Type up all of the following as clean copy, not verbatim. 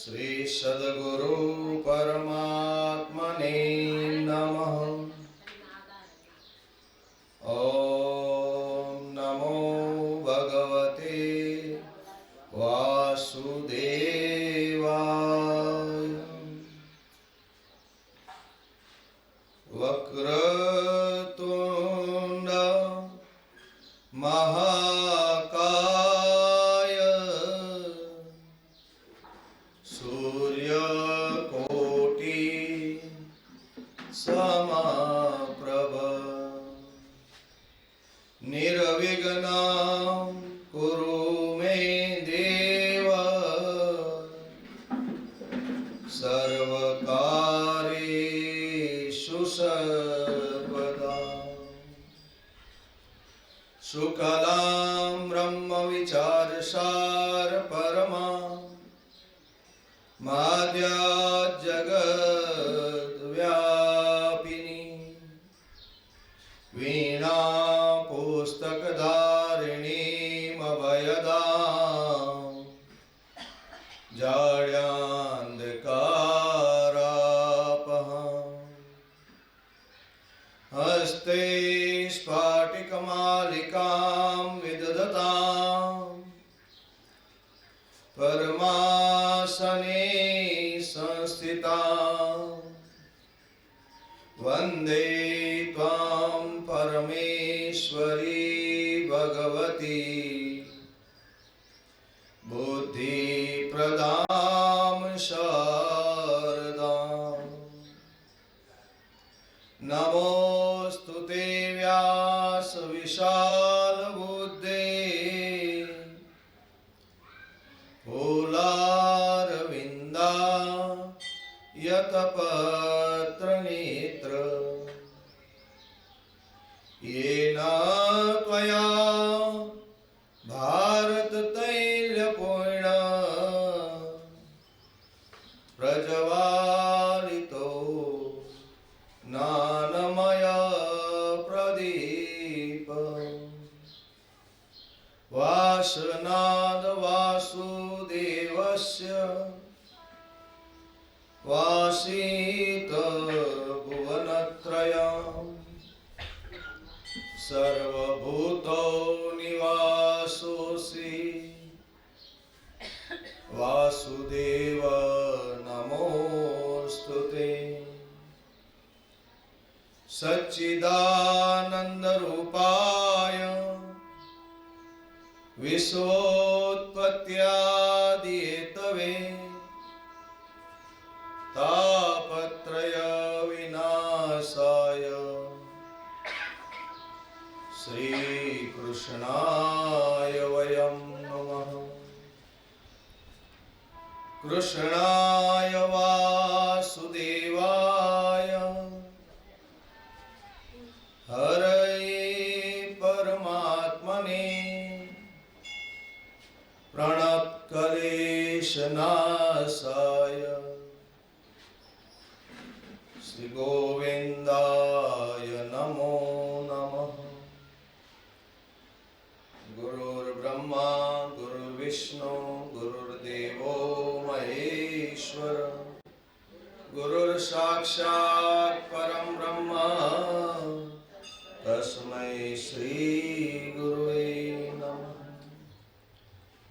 श्री सद्गुरु परमात्मने नमः। ओम नमो भगवते वासुदेवाय। वक्रतुंड महाकाय सूर्यकोटि समप्रभ निर्विघ्नं कुरु मे देव सर्वकार्येषु सर्वदा। शुक्लां ब्रह्म विचारसार परमा माद्या जगद्व्यापिनी वीणा पुस्तकधारिणीमभयदां जाड्यान्धकारापहां हस्ते स्फाटिकमालिकां विदधतां परमासने संस्थितां वन्दे त्वां परमेश्वरी भगवती बुद्धिप्रदां शारदां। नमोऽस्तुते व्यास विशालबुद्धे फूलारविन्दा यतपत्रनेत्र येन त्वया भारततैलपूर्ण प्रज्वालितो ज्ञानमय प्रदीप वासनाद वासुदेवस्य वासीत भुवनत्रयं सर्वभूतो निवासोऽसि वासुदेव नमोऽस्तुते। सच्चिदानन्दरूपाय विश्वोत्पत्त्यादिहेतवे तापत्रय विनाशाय श्रीकृष्णाय वयं नमः। कृष्णाय वासुदेवाय हरये परमात्मने प्रणतक्लेशनाशाय श्री गोविंदाय नमो नमः। गुरुर्ब्रह्मा गुरुर्विष्णु गुरुर्देवो महेश्वर गुरुर्साक्षात् परं ब्रह्म तस्मै श्री गुरुवे नमः।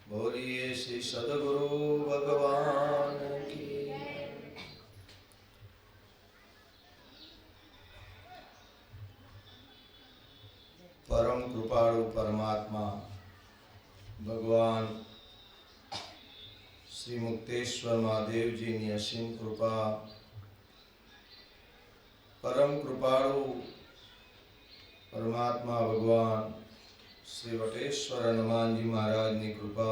बोलिए श्री सद्गुरु भगवान की। परम कृपाळु परमात्मा भगवान श्री मुक्तेश्वर महादेव जी ની અસીમ કૃપા, परम कृपाळु परमात्मा भगवान श्री वटेश्वर हनुमान जी महाराज ની કૃપા,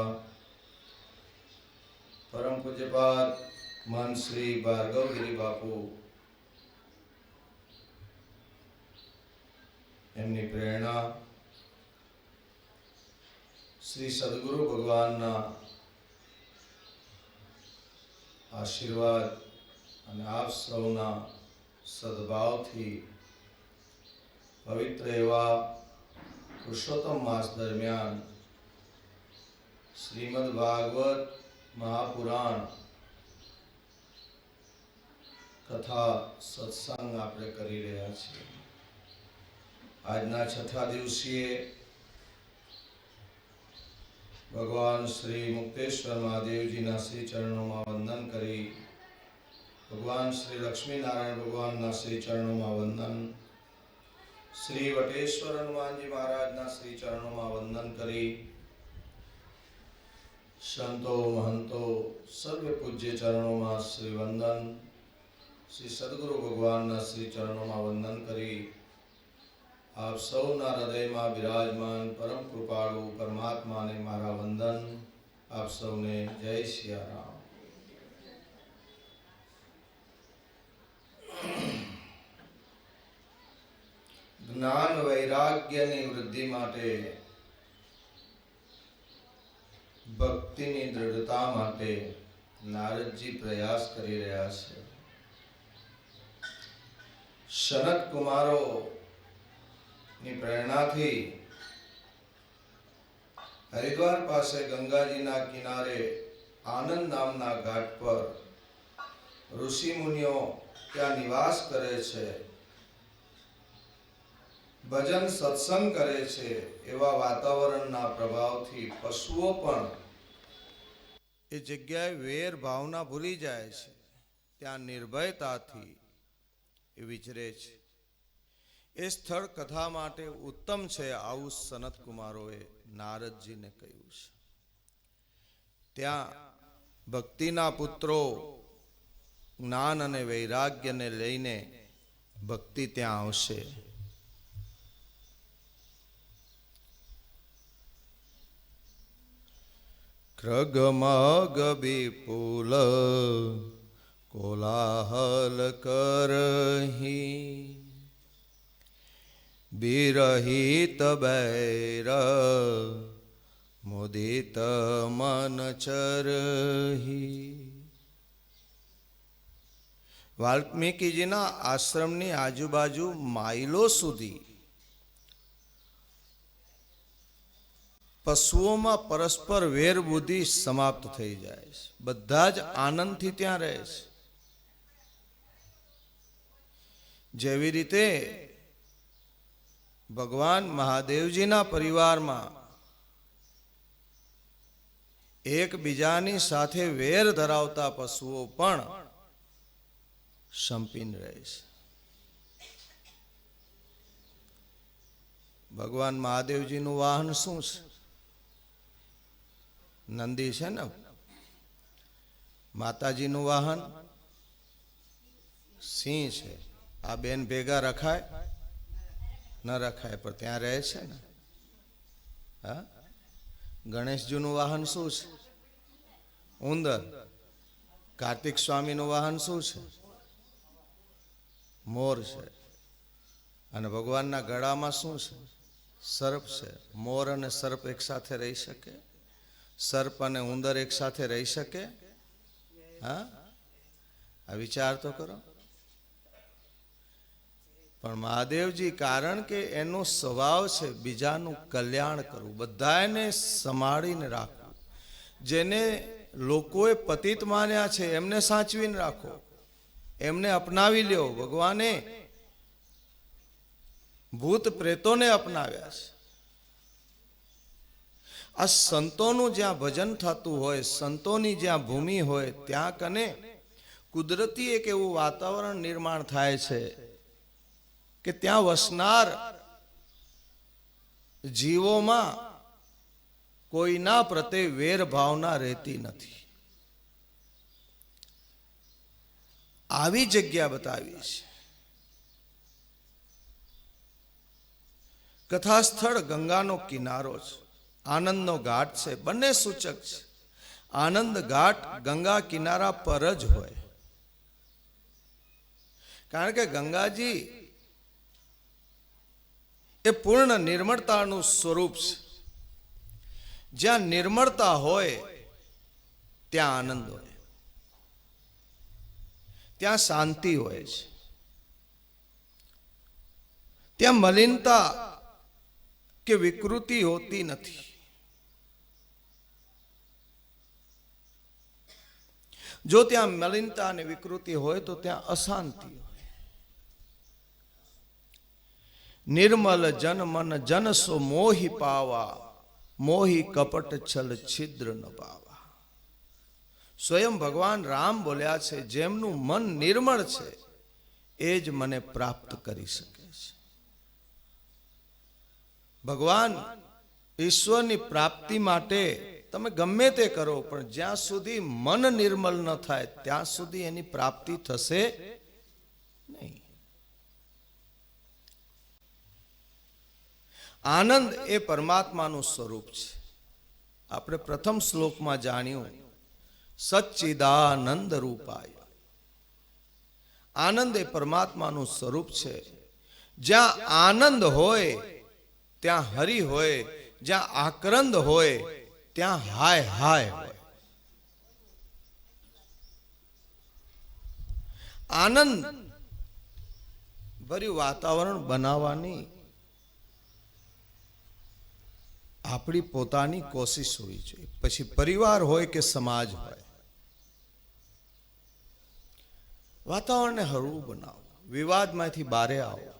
परम पूज्यपाद मन श्री भार्गवगिरी बापू एमनी प्रेरणा, श्री सद्गुरु भगवान ना आशीर्वाद અને આપ સૌના સદભાવથી પવિત્ર એવા પુરુષોત્તમ માસ દરમિયાન શ્રીમદ ભાગવત મહાપુરાણ કથા સત્સંગ આપણે કરી રહ્યા છીએ. આજના છઠ્ઠા દિવસીએ ભગવાન શ્રી મુક્તેશ્વર મહાદેવજીના શ્રી ચરણોમાં વંદન કરી, ભગવાન શ્રી લક્ષ્મીનારાયણ ભગવાનના શ્રી ચરણોમાં વંદન, શ્રી વટેશ્વર હનુમાનજી મહારાજના શ્રી ચરણોમાં વંદન કરી, સંતો મહંતો સર્વે પૂજ્ય ચરણોમાં શ્રી વંદન, શ્રી સદગુરુ ભગવાનના શ્રી ચરણોમાં વંદન કરી, આપ સૌના હૃદયમાં બિરાજમાન પરમ કૃપાળુ પરમાત્માને મારા વંદન. આપ સૌને જય સિયારામ. જ્ઞાન વૈરાગ્યની વૃદ્ધિ માટે, ભક્તિની દૃઢતા માટે નારદજી પ્રયાસ કરી રહ્યા છે. સનત કુમારો ની પ્રેરણાથી હરિદ્વાર પાસે ગંગાજીના કિનારે આનંદ નામના ઘાટ પર ઋષિ મુનિઓ ત્યાં નિવાસ કરે છે, ભજન સત્સંગ કરે છે. એવા વાતાવરણના પ્રભાવથી પશુઓ પણ એ જગ્યાએ વેર ભાવના ભૂલી જાય છે, ત્યાં નિર્ભયતાથી એ વિચરે છે. એ સ્થળ કથા માટે ઉત્તમ છે, આવું સનત કુમારોએ નારદજીને કહ્યું છે. ત્યાં ભક્તિના પુત્રો જ્ઞાન અને વૈરાગ્યને લઈને ભક્તિ ત્યાં આવશે. ક્રગમગ વિપુલ કોલાહલ કરહી, વિરહિત બૈર મુદિત મન ચરહી. વાલ્મીકીજીના આશ્રમની આજુબાજુ માઇલો સુધી પશુઓમાં પરસ્પર વેર બુદ્ધિ સમાપ્ત થઈ જાય છે. બધા જ આનંદથી ત્યાં રહે છે. જેવી રીતે ભગવાન મહાદેવજીના પરિવારમાં એકબીજાની સાથે વેર ધરાવતા પશુઓ પણ સંપીને રહે છે. ભગવાન મહાદેવજીનું વાહન શું છે? નંદી છે ને. માતાજીનું વાહન સિંહ છે. આ બેન ભેગા રખાય ન રખાય, પણ ત્યાં રહે છે ને. હા, ગણેશજીનું વાહન શું છે? ઉંદર. કાર્તિક સ્વામીનું વાહન શું છે? મોર છે. અને ભગવાનના ગળામાં શું છે? સર્પ છે. મોર અને સર્પ એક સાથે રહી શકે? સર્પ અને ઉંદર એક સાથે રહી શકે? હા, આ વિચાર તો કરો. પણ મહાદેવજી, કારણ કે એનો સ્વભાવ છે બીજાનું કલ્યાણ કરવું, બધાને સંભાળીને રાખવું. જેને લોકોએ પતિત માન્યા છે એમને સાચવીને રાખો, એમને અપનાવી લ્યો. ભગવાને ભૂત પ્રેતોને અપનાવ્યા છે. આ સંતોનું જ્યાં ભજન થતું હોય, સંતોની જ્યાં ભૂમિ હોય, ત્યાં કને કુદરતી એક એવું વાતાવરણ નિર્માણ થાય છે કે ત્યાં વસનાર જીવોમાં કોઈના પ્રત્યે વેર ભાવના રહેતી નથી. આવી જગ્યા બતાવી છે. કથા સ્થળ ગંગાનો કિનારો છે, આનંદનો ઘાટ છે. બંને સૂચક છે. આનંદ ઘાટ ગંગા કિનારા પર જ હોય, કારણ કે ગંગાજી એ પૂર્ણ નિર્મળતાનું સ્વરૂપ છે. જ્યાં નિર્મળતા હોય ત્યાં આનંદ હોય, ત્યાં શાંતિ હોય છે, ત્યાં મલિનતા કે વિકૃતિ હોતી નથી. જો ત્યાં મલિનતા અને વિકૃતિ હોય તો ત્યાં અશાંતિ હોય. નિર્મલ જન મન જન સો મોહી પાવા, મોહી કપટ છલ છિદ્ર ન પાવા. સ્વયં ભગવાન રામ બોલ્યા છે, જેમનું મન નિર્મળ છે એ જ મને પ્રાપ્ત કરી શકે છે. ભગવાન ઈશ્વરની પ્રાપ્તિ માટે તમે ગમે તે કરો, પણ જ્યાં સુધી મન નિર્મળ ન થાય ત્યાં સુધી એની પ્રાપ્તિ થશે નહીં. આનંદ એ પરમાત્માનું સ્વરૂપ છે. આપણે પ્રથમ શ્લોકમાં જાણ્યું, સચ્ચિદાનંદ રૂપાય. આનંદ એ પરમાત્માનું સ્વરૂપ છે. જ્યાં આનંદ હોય ત્યાં હરિ હોય, જ્યાં આક્રંદ હોય ત્યાં હાય હાય હોય. આનંદ ભર્યું વાતાવરણ બનાવવાની આપણી પોતાની કોશિશ હોવી જોઈએ. પછી પરિવાર હોય કે સમાજ હોય, વાતાવરણને હળવું બનાવો, વિવાદમાંથી બારે આવો,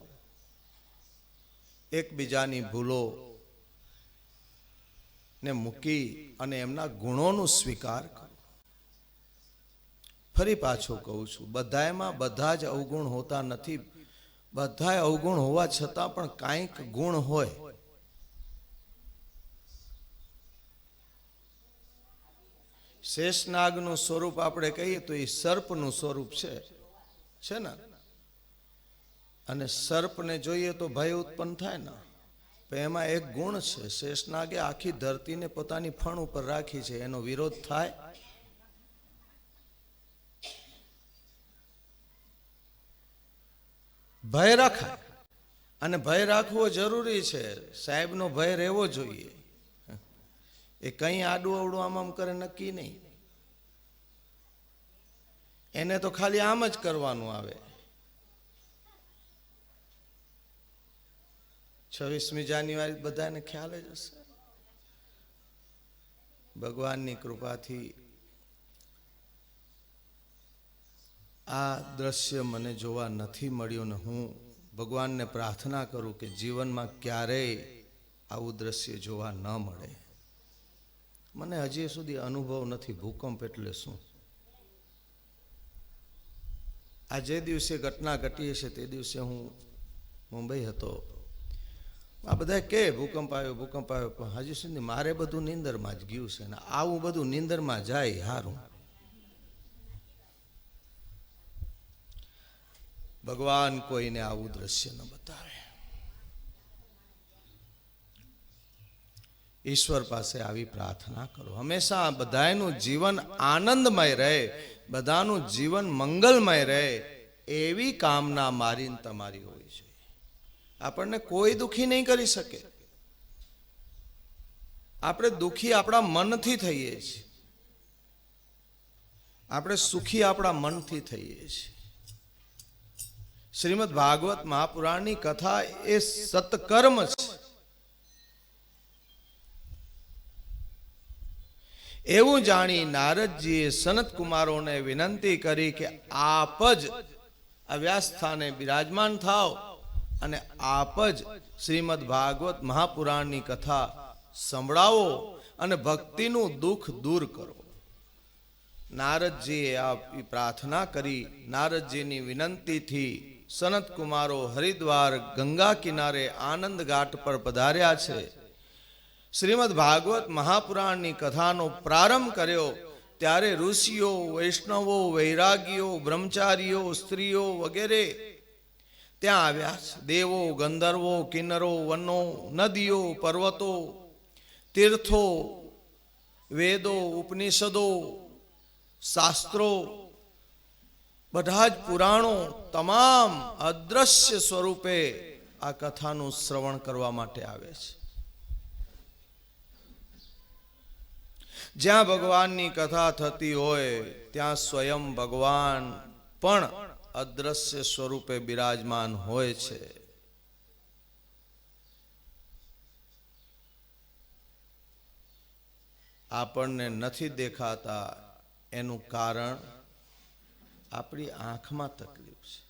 એકબીજાની ભૂલો ને મૂકી અને એમના ગુણોનું સ્વીકાર કરો. ફરી પાછું કહું છું, બધામાં બધા જ અવગુણ હોતા નથી. બધા અવગુણ હોવા છતાં પણ કાંઈક ગુણ હોય. શેષનાગનું સ્વરૂપ આપણે કહીએ તો એ સર્પનું સ્વરૂપ છે ને. અને સર્પને જોઈએ તો ભય ઉત્પન્ન થાય ને. પણ એમાં એક ગુણ છે, શેષનાગે આખી ધરતીને પોતાની ફણ ઉપર રાખી છે, એનો વિરોધ થાય? ભય રાખાય, અને ભય રાખવો જરૂરી છે. સાહેબનો ભય રહેવો જોઈએ. એ કઈ આડું અવડું આમ કરે નક્કી નહીં. એને તો ખાલી આમ જ કરવાનું આવે. 26મી જાન્યુઆરી બધાને ખ્યાલ જ હશે. ભગવાનની કૃપાથી આ દ્રશ્ય મને જોવા નથી મળ્યું ને હું ભગવાનને પ્રાર્થના કરું કે જીવનમાં ક્યારેય આવું દ્રશ્ય જોવા ન મળે. મને હજી સુધી અનુભવ નથી ભૂકંપ એટલે શું. આ જે દિવસે ઘટના ઘટી હશે તે દિવસે હું મુંબઈ હતો. આ બધા કે ભૂકંપ આવ્યો, પણ હજી સુધી મારે બધું નીંદરમાં જ ગયું છે. ને આવું બધું નીંદરમાં જાય હારું. ભગવાન કોઈને આવું દ્રશ્ય ન બતાવે. ઈશ્વર પાસે આવી પ્રાર્થના કરો. હંમેશા બધાનું જીવન આનંદમય રહે, બધાનું જીવન મંગલમય રહે, એવી કામના મારી તમારી હોય છે. આપણને કોઈ દુખી નહીં કરી શકે. આપણે દુખી આપણા મનથી થઈએ છીએ, આપણે સુખી આપણા મનથી થઈએ છીએ. શ્રીમદ ભાગવત મહાપુરાણની કથા એ સત્કર્મ છે. એવું જાણી નારદજીએ સનત કુમારોને વિનંતી કરી કે આપ જ આ વ્યાસ સ્થાને બિરાજમાન થાવ અને આપ જ શ્રીમદ ભાગવત મહાપુરાણની કથા સંભળાવો અને ભક્તિનું દુઃખ દૂર કરો. નારદજીએ આ પ્રાર્થના કરી. નારદજીની વિનંતીથી સનત કુમારો હરિદ્વાર ગંગા કિનારે આનંદ ઘાટ પર પધાર્યા છે. શ્રીમદ ભાગવત મહાપુરાણની કથાનો પ્રારંભ કર્યો ત્યારે ઋષિઓ, વૈષ્ણવો, વૈરાગીઓ, બ્રહ્મચારીઓ, સ્ત્રીઓ વગેરે ત્યાં આવ્યા છે. દેવો, ગંધર્વો, કિન્નરો, વનો, નદીઓ, પર્વતો, તીર્થો, વેદો, ઉપનિષદો, શાસ્ત્રો, બધા જ પુરાણો તમામ અદ્રશ્ય સ્વરૂપે આ કથાનું શ્રવણ કરવા માટે આવે છે. જ્યાં ભગવાનની કથા થતી હોય ત્યાં સ્વયં ભગવાન પણ અદ્રશ્ય સ્વરૂપે બિરાજમાન હોય છે. આપણને નથી દેખાતા એનું કારણ આપણી આંખમાં તકલીફ છે,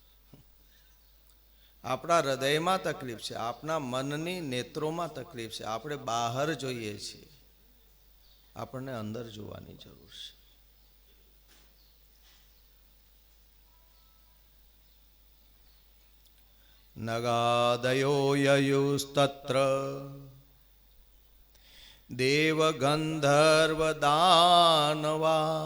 આપણા હૃદયમાં તકલીફ છે, આપણા મનની નેત્રોમાં તકલીફ છે. આપણે બહાર જોઈએ છીએ, આપણને અંદર જોવાની જરૂર છે. નગાદયો યયુસ્તત્ર દેવ ગંધર્વ દાનવા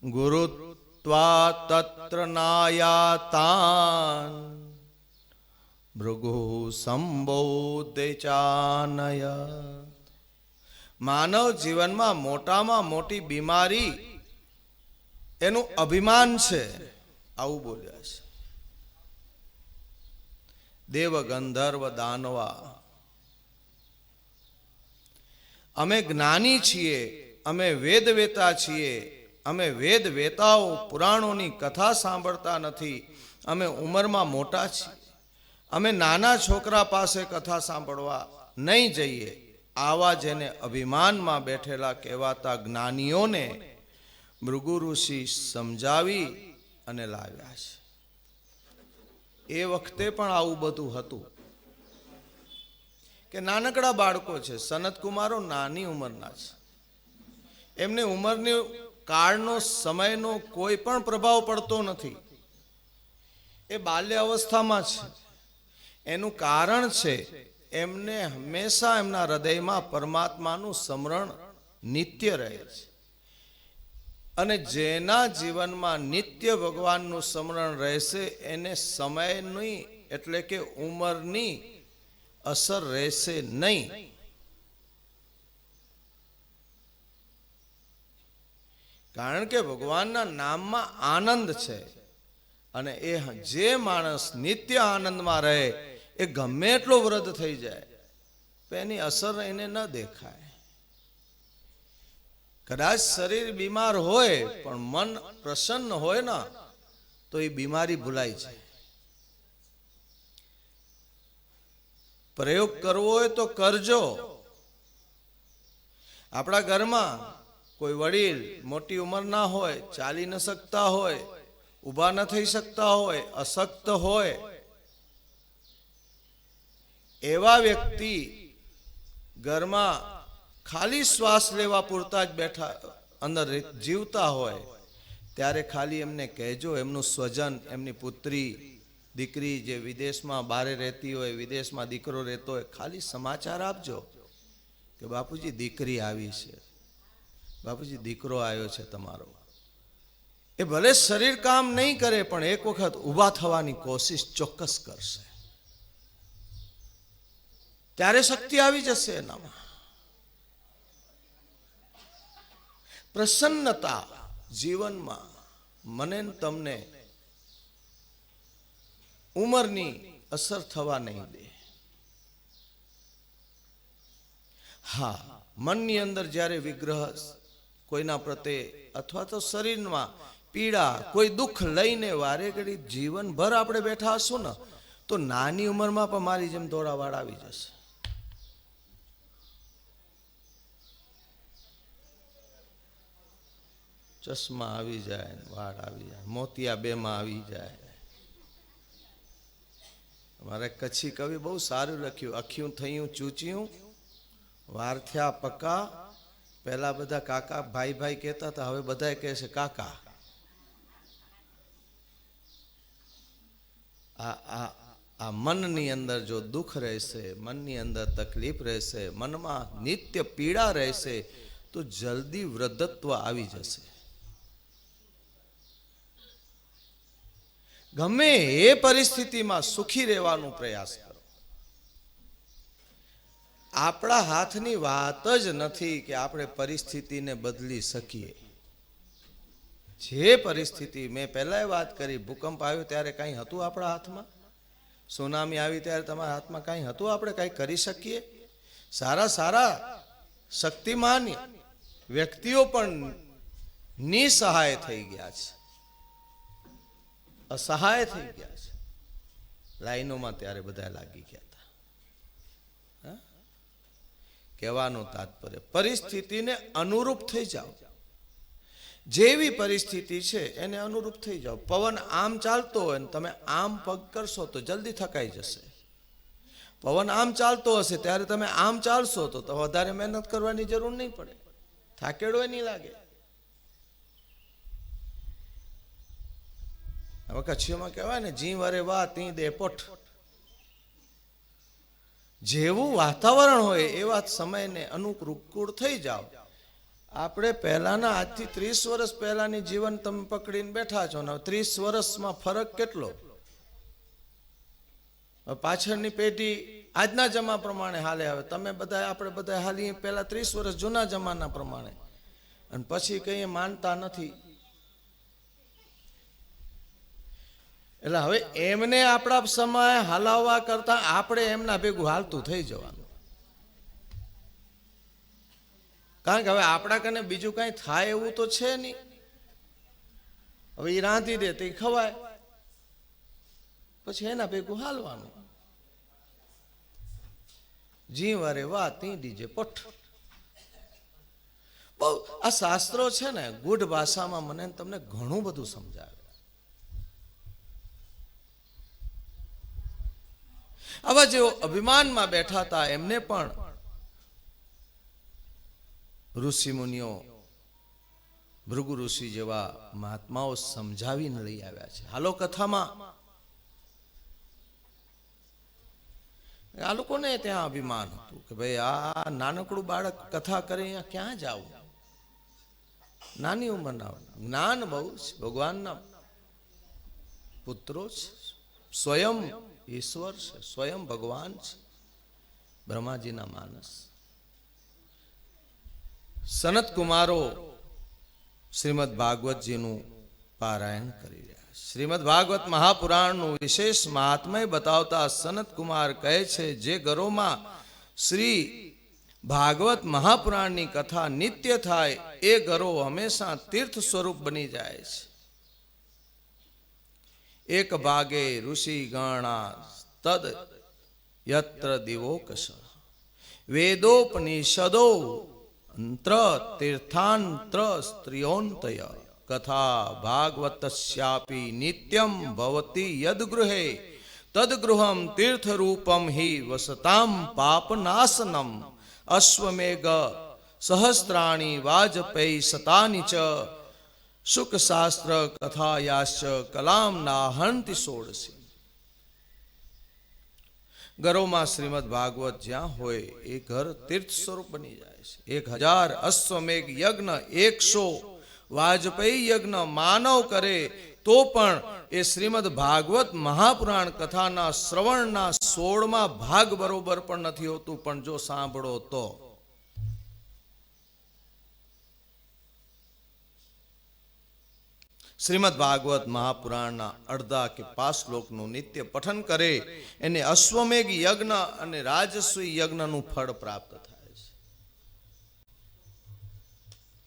ગુરુત્વા તત્ર નાયાતાન ભૃગુ સંબોધે ચાનય. માનવ જીવનમાં મોટામાં મોટી બીમારી એનું અભિમાન છે, આવું બોલ્યા છે. દેવ ગંધર્વ દાનવા, અમે જ્ઞાની છીએ, અમે વેદ વેતા છીએ, અમે વેદ વેતાઓ પુરાણોની કથા સાંભળતા નથી, અમે ઉંમરમાં મોટા છીએ, અમે નાના છોકરા પાસે કથા સાંભળવા નહીં જઈએ. આવા જેને અભિમાનમાં બેઠેલા કહેવાતા જ્ઞાનીઓને ભૃગુ ઋષિ સમજાવી અને લાવ્યા છે. એ વખતે પણ આવું બધું હતું કે નાનકડા બાળકો છે, સનત કુમારો નાની ઉંમરના છે, એમની ઉંમરની કાળનો સમયનો કોઈ પણ પ્રભાવ પડતો નથી, એ બાલ્ય અવસ્થામાં છે. એનું કારણ છે એમને હંમેશા એમના હૃદયમાં પરમાત્માનું સ્મરણ નિત્ય રહે છે. અને જેના જીવનમાં નિત્ય ભગવાનનું સ્મરણ રહેશે એને સમયની એટલે કે ઉંમરની અસર રહેશે નહીં. કારણ કે ભગવાનના નામમાં આનંદ છે, અને એ જે માણસ નિત્ય આનંદમાં રહે એ ગમે એટલો વૃદ્ધ થઈ જાય તો એની અસર એને ન દેખાય. કદાચ શરીર બીમાર હોય પણ મન પ્રસન્ન હોય ને તો એ બીમારી ભૂલાય છે. પ્રયોગ કરવો હોય તો કરજો. આપણા ઘરમાં કોઈ વડીલ મોટી ઉંમરના હોય, ચાલી ન શકતા હોય, ઊભા ન થઈ શકતા હોય, અશક્ત હોય, એવા વ્યક્તિ ઘરમાં ખાલી શ્વાસ લેવા પૂરતા જ બેઠા અંદર જીવતા હોય ત્યારે ખાલી એમને કહેજો, એમનું સ્વજન, એમની પુત્રી દીકરી જે વિદેશમાં બારે રહેતી હોય, વિદેશમાં દીકરો રહેતો હોય, ખાલી સમાચાર આપજો કે બાપુજી દીકરી આવી છે, બાપુજી દીકરો આવ્યો છે તમારો. એ ભલે શરીર કામ નહીં કરે પણ એક વખત ઊભા થવાની કોશિશ ચોક્કસ કરશે, ત્યારે શક્તિ આવી જશે એનામાં. પ્રસન્નતા જીવનમાં મને તમને ઉંમરની અસર થવા નહીં દે. હા, મનની અંદર જ્યારે વિગ્રહ કોઈના પ્રત્યે અથવા તો શરીરમાં પીડા, કોઈ દુઃખ લઈને વારે ઘડી જીવનભર આપણે બેઠા હશું ને તો નાની ઉંમરમાં પણ મારી જેમ દોડાવાળ આવી જશે. ચશ્મા આવી જાય, વાળ આવી જાય, મોતિયા બેમાં આવી જાય. મારે કચ્છી કવિ બહુ સારું લખ્યું, અખ્યું થયું ચૂચ્યું વાર થયા પક્કા. પહેલા બધા કાકા ભાઈ ભાઈ કહેતા હતા, હવે બધા કહે છે કાકા. આ મનની અંદર જો દુઃખ રહેશે, મનની અંદર તકલીફ રહેશે, મનમાં નિત્ય પીડા રહેશે તો જલ્દી વૃદ્ધત્વ આવી જશે. ગમે એ પરિસ્થિતિમાં સુખી રહેવાનો પ્રયાસ કરો. આપણા હાથની વાત જ નથી કે આપણે પરિસ્થિતિને બદલી શકીએ. જે પરિસ્થિતિ મેં પહેલા વાત કરી, ભૂકંપ આવ્યો ત્યારે કંઈ હતું આપણા હાથમાં? સુનામી આવી ત્યારે તમારા હાથમાં કંઈ હતું? આપણે કંઈ કરી શકીએ? સારા સારા શક્તિમાન વ્યક્તિઓ પણ નિસહાય થઈ ગયા છે, અસહાય થઈ ગયા છે. લાઈનોમાં ત્યારે બધા લાગી ગયા હતા. કહેવાનું તાત્પર્ય પરિસ્થિતિને અનુરૂપ થઈ જાઓ. જેવી પરિસ્થિતિ છે એને અનુરૂપ થઈ જાઓ. પવન આમ ચાલતો હોય ને તમે આમ પગ કરશો તો જલ્દી થકાઈ જશે. પવન આમ ચાલતો હશે ત્યારે તમે આમ ચાલશો તો વધારે મહેનત કરવાની જરૂર નહીં પડે, થાકેડો નહીં લાગે. હવે કચ્છીઓમાં કહેવાય ને, જી વરે વા તી દે પોઠ. જેવું વાતાવરણ હોય એવા સમયને અનુકૂળ થઈ જાઓ. આપણે પહેલાના આજથી 30 વર્ષ પહેલાની જીવન તમે પકડીને બેઠા છો ને 30 વર્ષમાં ફરક કેટલો. પાછળની પેઢી આજના જમા પ્રમાણે હાલે. હવે તમે બધા આપણે બધા હાલી પહેલા 30 વર્ષ જૂના જમાના પ્રમાણે, અને પછી કઈ માનતા નથી. એટલે હવે એમને આપણા સમય હલાવવા કરતા આપણે એમના ભેગું હાલતું થઈ જવાનું. કારણ કે હવે આપણા કને બીજું કઈ થાય એવું તો છે નહીં. હવે એ રાંધી દે તો એ ખવાય, પછી એના ભેગું હાલવાનું. જી વારે વા તી દીજે પઠ. બહુ આ શાસ્ત્રો છે ને ગુઢ ભાષામાં મને તમને ઘણું બધું સમજાવે. આવા જેઓ અભિમાનમાં બેઠા હતા એમને પણ ઋષિ મુનિઓ, ભૃગુ ઋષિ જેવા મહાત્માઓ સમજાવીને લઈ આવ્યા છે. હાલો કથામાં. આ લોકોને ત્યાં અભિમાન હતું કે ભાઈ આ નાનકડું બાળક કથા કરે અહીંયા ક્યાં જાવું, નાની ઉંમરના. જ્ઞાન બહુ છે, ભગવાનના પુત્રો છે, સ્વયં ઈશ્વર છે, સ્વયં ભગવાન છે, બ્રહ્માજીના માનસ. સનત કુમારો શ્રીમદ ભાગવતજીનું પારાયણ કરી રહ્યા. શ્રીમદ ભાગવત મહાપુરાણનું વિશેષ મહાત્મય બતાવતા સનત કુમાર કહે છે, જે ઘરોમાં શ્રી ભાગવત મહાપુરાણની કથા નિત્ય થાય એ ઘરો હંમેશા તીર્થ સ્વરૂપ બની જાય છે. એક ભાગે ઋષિ ગણા તદ યત્ર દિવોકશ વેદોપનિષદો અંત્ર તીર્થાંત્ર સ્ત્રિયોંતય કથા ભાગવતસ્યાપી નિત્યમ ભવતી યદગૃહે તદગૃહમ તીર્થરૂપમ હિ વસતામ પાપનાશનમ અશ્વમેઘ સહસ્ત્રાણી વાજપેયી શતાની ચ શુક શાસ્ત્ર કથાયાશ્ચ કલામ નાહંતિ ષોડશી. ઘરોમાં શ્રીમદ ભાગવત જ્યાં હોય એ ઘર તીર્થ સ્વરૂપ બની જાય છે. 1000 અશ્વમેઘ યજ્ઞ 100 વાજપેયી યજ્ઞ માનવ કરે તો પણ એ શ્રીમદ ભાગવત મહાપુરાણ કથાના શ્રવણના 16મા ભાગ બરોબર પણ નથી હોતું. પણ જો સાંભળો તો શ્રીમદ ભાગવત મહાપુરાણના અડધા કે 5 શ્લોકનું નિત્ય પઠન કરે એને અશ્વમેઘ યજ્ઞ અને રાજસ્વી યજ્ઞનું ફળ પ્રાપ્ત થાય છે.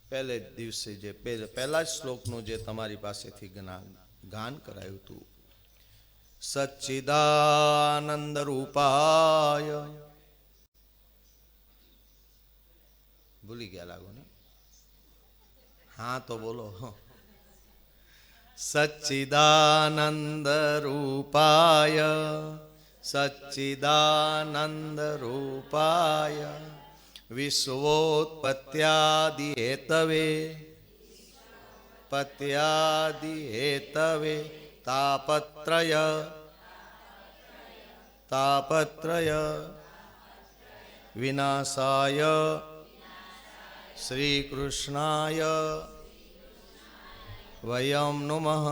પહેલે દિવસે જે પહેલા જ શ્લોકનું જે તમારી પાસેથી ગાન કરાયું હતું, સચ્ચિદાનંદ રૂપાય, ભૂલી ગયા લાગો ને? હા તો બોલો. સચ્ચિદાનંદ રૂપાય, સચ્ચિદાનંદ રૂપાય વિશ્વોત્પત્યાદિ હેતવે, પત્યાદિ હેતવે તાપત્રય, તાપત્રય વિનાશાય શ્રી કૃષ્ણાય વયમ નમઃ.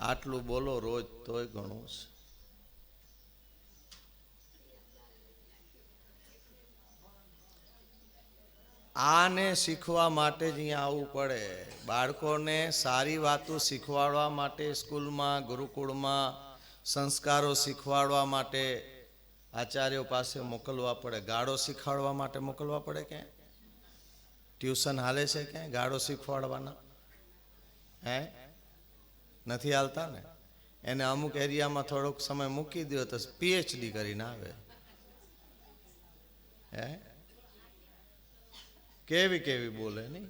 આટલું બોલો રોજ તોય ઘણું છે. આને શીખવા માટે જ અહીંયા આવવું પડે. બાળકોને સારી વાતો શીખવાડવા માટે સ્કૂલમાં, ગુરુકુળમાં સંસ્કારો શીખવાડવા માટે આચાર્યો પાસે મોકલવા પડે. ગાળો શીખવાડવા માટે મોકલવા પડે. ક્યાં ટ્યુશન હાલે છે? ક્યાં ગાળો શીખવાડવાના હે નથી હાલતા ને? એને અમુક એરિયામાં થોડોક સમય મૂકી દો તો PhD કરીને આવે. હે કેવી કેવી બોલે નહીં.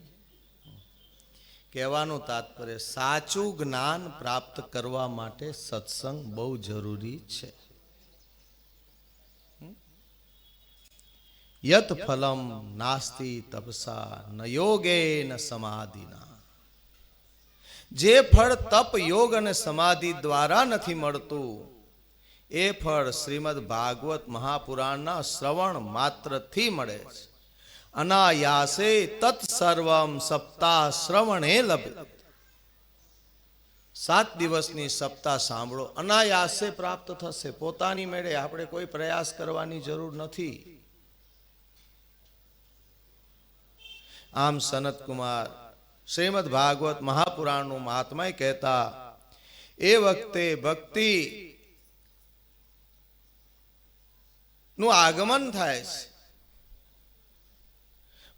કહેવાનું તાત્પર્ય સાચું જ્ઞાન પ્રાપ્ત કરવા માટે સત્સંગ બહુ જરૂરી છે. યત ફલમ નાસ્તિ તપસા ન યોગે ન સમાધિના. જે ફળ તપ યોગ અને સમાધિ દ્વારા નથી મળતું એ ફળ શ્રીમદ ભાગવત મહાપુરાણના શ્રવણ માત્રથી મળે છે. અનાયાસે તત્સર્વમ સપ્તાહ શ્રવણે લભ્યતે. 7 દિવસની સપ્તાહ સાંભળો, અનાયાસે પ્રાપ્ત થશે. પોતાની મેળે આપણે કોઈ પ્રયાસ કરવાની જરૂર નથી. આમ સનત કુમાર શ્રીમદ ભાગવત મહાપુરાણનું મહાત્મય કહેતા એ વખતે ભક્તિ નું આગમન થાય છે.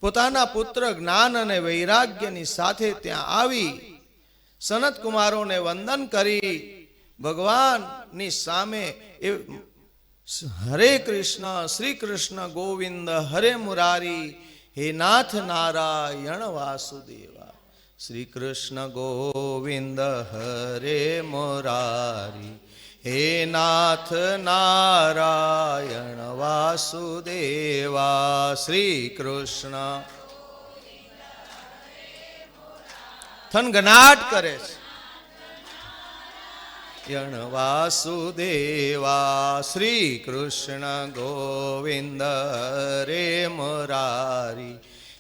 પોતાના પુત્ર જ્ઞાન અને વૈરાગ્યની સાથે ત્યાં આવી સનત કુમારોને વંદન કરી ભગવાનની સામે એ હરે કૃષ્ણ શ્રી કૃષ્ણ ગોવિંદ હરે મુરારી હે નાથ નારાયણ વાસુદેવા. શ્રી કૃષ્ણ ગોવિંદ હરે મુરારી હે નાથ નારાયણ વાસુદેવા. શ્રી કૃષ્ણ થનગનાટ કરે છે. યણ વાસુદેવા. શ્રી કૃષ્ણ ગોવિંદ હરે મુરારી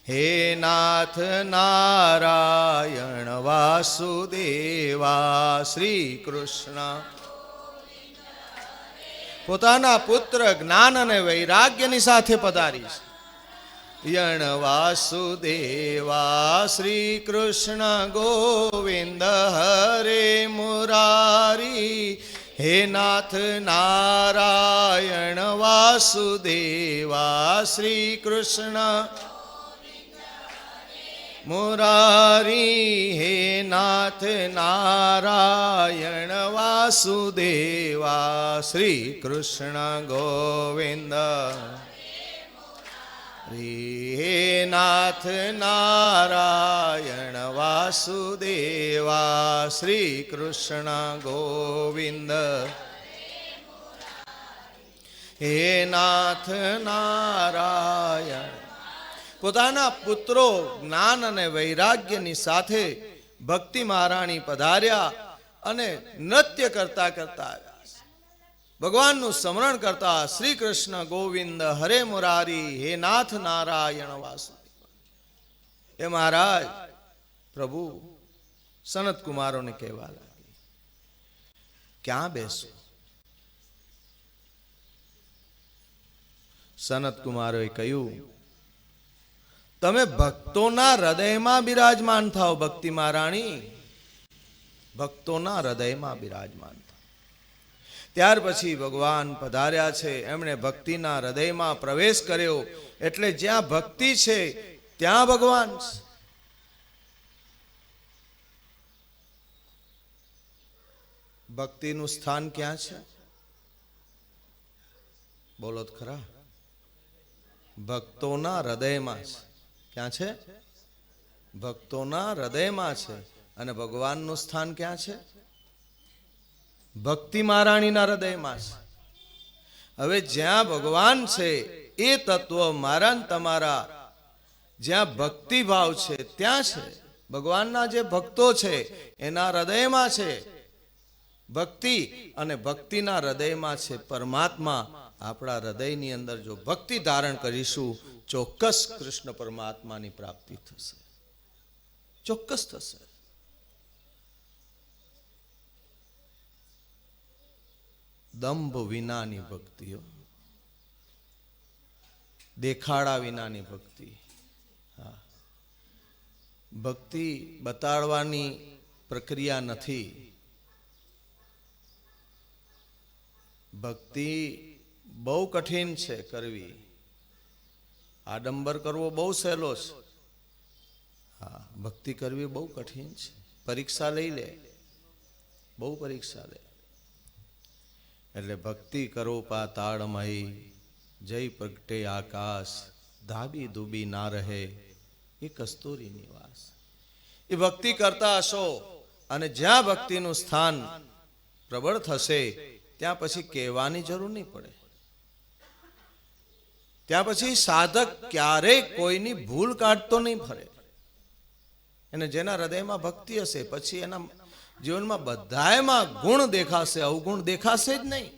હે નાથ નારાયણ વાસુદેવા. શ્રી કૃષ્ણ પોતાના પુત્ર જ્ઞાન અને વૈરાગ્યની સાથે પધારી છે. યણ વાસુદેવા. શ્રી કૃષ્ણ ગોવિંદ હરે મુરારી હે નાથ નારાયણ વાસુદેવા. શ્રી કૃષ્ણ મુરારી હે નાથ નારાયણ વાસુદેવા. શ્રી કૃષ્ણ ગોવિંદ હે નાથ નારાયણ વાસુદેવા. શ્રી કૃષ્ણ ગોવિંદ હે નાથ નારાયણ. પોતાના પુત્રો જ્ઞાન અને વૈરાગ્યની સાથે ભક્તિ મહારાણી પધાર્યા અને નૃત્ય કરતા કરતા આવ્યા. ભગવાનનું સ્મરણ કરતા શ્રી કૃષ્ણ ગોવિંદ હરે મુરારી હે નાથ નારાયણ વાસુદેવ. એ મહારાજ પ્રભુ સનત કુમારોને કહેવા લાગે, ક્યાં બેસું? સનત કુમારોએ કહ્યું, તમે ભક્તોના હૃદયમાં બિરાજમાન થાઓ. ભક્તિ મહારાણી ભક્તોના હૃદયમાં બિરાજમાન થાઓ. ત્યાર પછી ભગવાન પધાર્યા છે. એમણે ભક્તિના હૃદયમાં પ્રવેશ કર્યો. એટલે જ્યાં ભક્તિ છે ત્યાં ભગવાન છે. ભક્તિનું સ્થાન ક્યાં છે? બોલો તો ખરા. ભક્તોના હૃદયમાં છે. ક્યાં છે? ભક્તોના હૃદયમાં છે. અને ભગવાનનું સ્થાન ક્યાં છે? ભક્તિ મહારાણીના હૃદયમાં છે. હવે જ્યાં ભગવાન છે એ તત્વ મારા તમારા જ્યાં ભક્તિ ભાવ છે ત્યાં છે. ભગવાનના જે ભક્તો છે એના હૃદયમાં છે ભક્તિ, અને ભક્તિના હૃદયમાં છે પરમાત્મા. આપણા હૃદયની અંદર જો ભક્તિ ધારણ કરીશું ચોક્કસ કૃષ્ણ પરમાત્માની પ્રાપ્તિ થશે. ચોક્કસ થશે. દંભ વિનાની ભક્તિઓ, દેખાડા વિનાની ભક્તિ. હા, ભક્તિ બતાડવાની પ્રક્રિયા નથી. ભક્તિ બહુ કઠિન છે કરવી. આડંબર કરવો બહુ સહેલો છે. હા, ભક્તિ કરવી બહુ કઠિન છે. પરીક્ષા લઈ લે, બહુ પરીક્ષા લે. એટલે ભક્તિ કરો પાતાળમય, જય પ્રગટે આકાશ, ધાબી ધૂબી ના રહે એ કસ્તુરી નિવાસ. એ ભક્તિ કરતા હશો અને જ્યાં ભક્તિનું સ્થાન પ્રબળ થશે ત્યાં પછી કહેવાની જરૂર નહીં પડે. ત્યાં પછી સાધક ક્યારેય કોઈની ભૂલ કાઢતો નહીં ફરે. અને જેના હૃદયમાં ભક્તિ હશે પછી એના જીવનમાં બધાયમાં ગુણ દેખાશે, અવગુણ દેખાશે જ નહીં.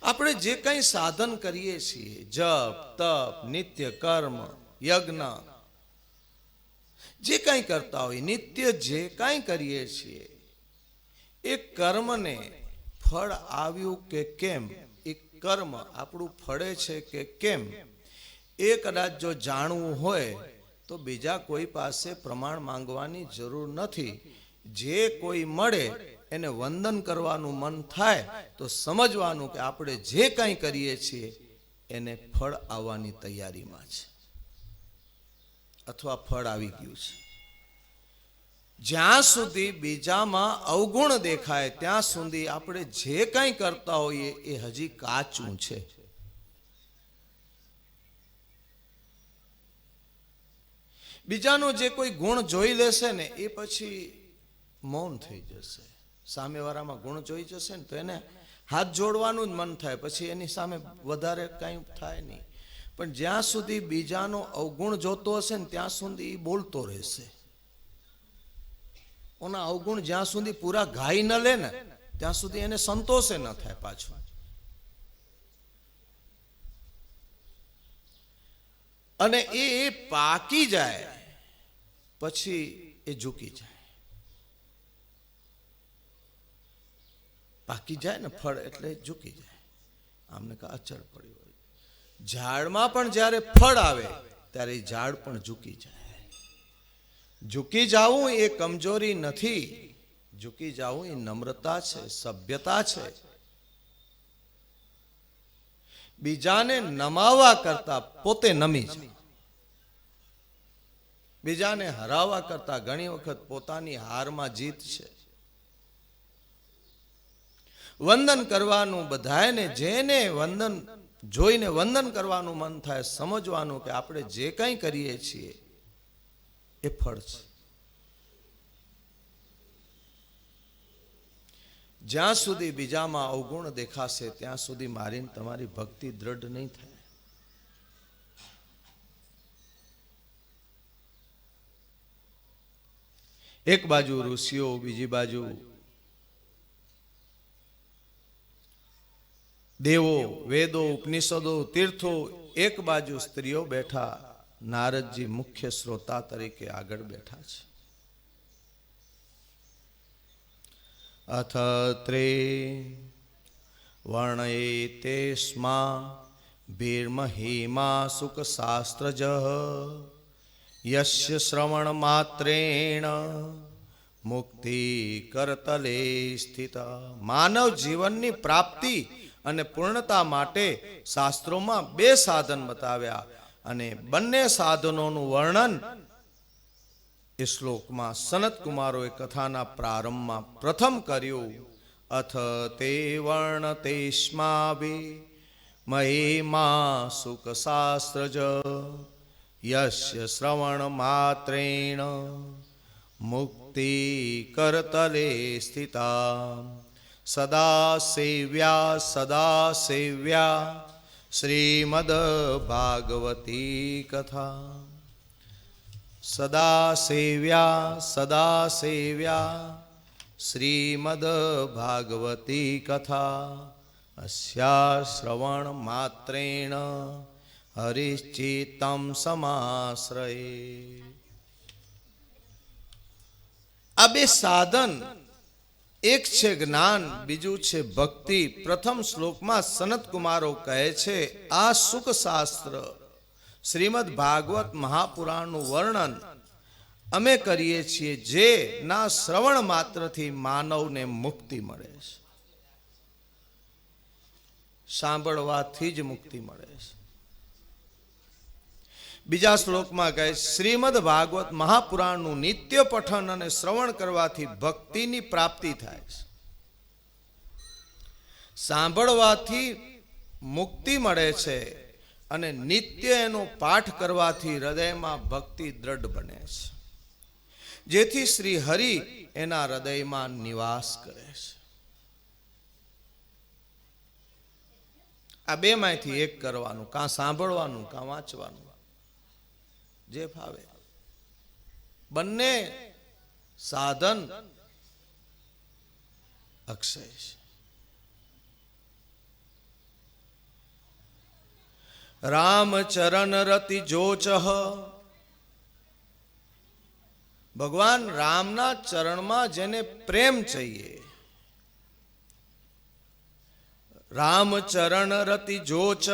આપણે જે કંઈ સાધન કરીએ છીએ, જપ તપ નિત્ય કર્મ યજ્ઞ જે કંઈ કરતા હોય, નિત્ય જે કંઈ કરીએ છીએ એ કર્મને ફળ આવ્યું કે કેમ, એ કર્મ આપણું ફળે છે કે કેમ, એ કદાચ જો જાણવું હોય તો બીજા કોઈ પાસે પ્રમાણ માંગવાની જરૂર નથી. જે કોઈ મળે એને વંદન કરવાનું મન થાય તો સમજવાનું કે આપણે જે કંઈ કરીએ છીએ એને ફળ આવવાની તૈયારીમાં છે અથવા ફળ આવી ગયું છે. જ્યાં સુધી બીજામાં અવગુણ દેખાય ત્યાં સુધી આપણે જે કંઈ કરતા હોઈએ એ હજી કાચું છે. બીજાનો જે કોઈ ગુણ જોઈ લેશે ને એ પછી મૌન થઈ જશે. સામેવાળામાં ગુણ જોઈ જશે ને તો એને હાથ જોડવાનું જ મન થાય, પછી એની સામે વધારે કંઈ થાય નહીં. પણ જ્યાં સુધી બીજાનો અવગુણ જોતો હશે ને ત્યાં સુધી એ બોલતો રહેશે. ઓના અવગુણ જ્યાં સુધી પૂરા ગાઈ ન લે ને ત્યાં સુધી એને સંતોષે ન થાય પાછો. અને એ પાકી જાય પછી એ ઝૂકી જાય. પાકી જાય ને ફળ એટલે ઝૂકી જાય. આમને કા અચળ પડી હોય. ઝાડમાં પણ જ્યારે ફળ આવે ત્યારે એ ઝાડ પણ ઝૂકી જાય. ઝૂકી જાવું એ કમજોરી નથી, ઝૂકી જાવું એ નમ્રતા છે, સભ્યતા છે. બીજાને નમાવા કરતા પોતે નમી જાય. બીજાને હરાવવા કરતા ઘણી વખત પોતાની હારમાં જીત છે. વંદન કરવાનું બધાને, જેને વંદન જોઈને વંદન કરવાનું મન થાય, સમજવાનું કે આપણે જે કંઈ કરીએ છીએ એ ફળ છે. જ્યાં સુધી બીજામાં અવગુણ દેખાશે ત્યાં સુધી મારી તમારી ભક્તિ દ્રઢ નહીં થાય. એક બાજુ ઋષિઓ, બીજી બાજુ દેવો, વેદો, ઉપનિષદો, તીર્થો, એક બાજુ સ્ત્રીઓ બેઠા. નારદજી મુખ્ય શ્રોતા તરીકે આગળ બેઠા છે. અથ ત્રે વર્ણયે સ્મા ભીર્મહિમા સુખ શાસ્ત્રજ યસ્ય શ્રવણ માત્રેણ મુક્તિ કરતલે સ્થિત. માનવ જીવનની પ્રાપ્તિ અને પૂર્ણતા માટે શાસ્ત્રોમાં બે સાધન બતાવ્યા અને બંને સાધનોનું વર્ણન એ શ્લોકમાં સનત કુમારોએ કથાના પ્રારંભમાં પ્રથમ કર્યું. અથ તે વર્ણતે સ્માભિ મહિમા સુખ શાસ્ત્રજ યસ્ય શ્રવણ માત્રેણ મુક્તિ કરતલે સ્થિતા સદા સેવ્યા શ્રીમદ ભાગવતી કથા. સદા સેવ્યા શ્રીમદ ભાગવતી કથા. અસ્યા શ્રવણ માત્રેણ હરિશ્ચિત્તમ સમાશ્રયે. આ બે સાધન, એક છે જ્ઞાન, બીજું છે ભક્તિ. પ્રથમ શ્લોકમાં સનત કુમારો કહે છે આ સુખ શાસ્ત્ર શ્રીમદ ભાગવત મહાપુરાણનું વર્ણન અમે કરીએ છીએ જે ના શ્રવણ માત્રથી માનવને મુક્તિ મળે છે. સાંભળવાથી જ મુક્તિ મળે છે. બીજા શ્લોકમાં કહે શ્રીમદ ભાગવત મહાપુરાણનું નિત્ય પઠન અને શ્રવણ કરવાથી ભક્તિની પ્રાપ્તિ થાય છે. સાંભળવાથી મુક્તિ મળે છે અને નિત્ય એનો પાઠ કરવાથી હૃદયમાં ભક્તિ દ્રઢ બને છે, જેથી શ્રી હરિ એના હૃદયમાં નિવાસ કરે છે. આ બે માંથી એક કરવાનું, કાં સાંભળવાનું કાં વાંચવાનું, જે ફાવે. બંને સાધન અક્ષય છે. રામ ચરણ રતિ જોચહ, ભગવાન રામના ચરણમાં જેને પ્રેમ चाहिए, રામ ચરણ રતિ જોચહ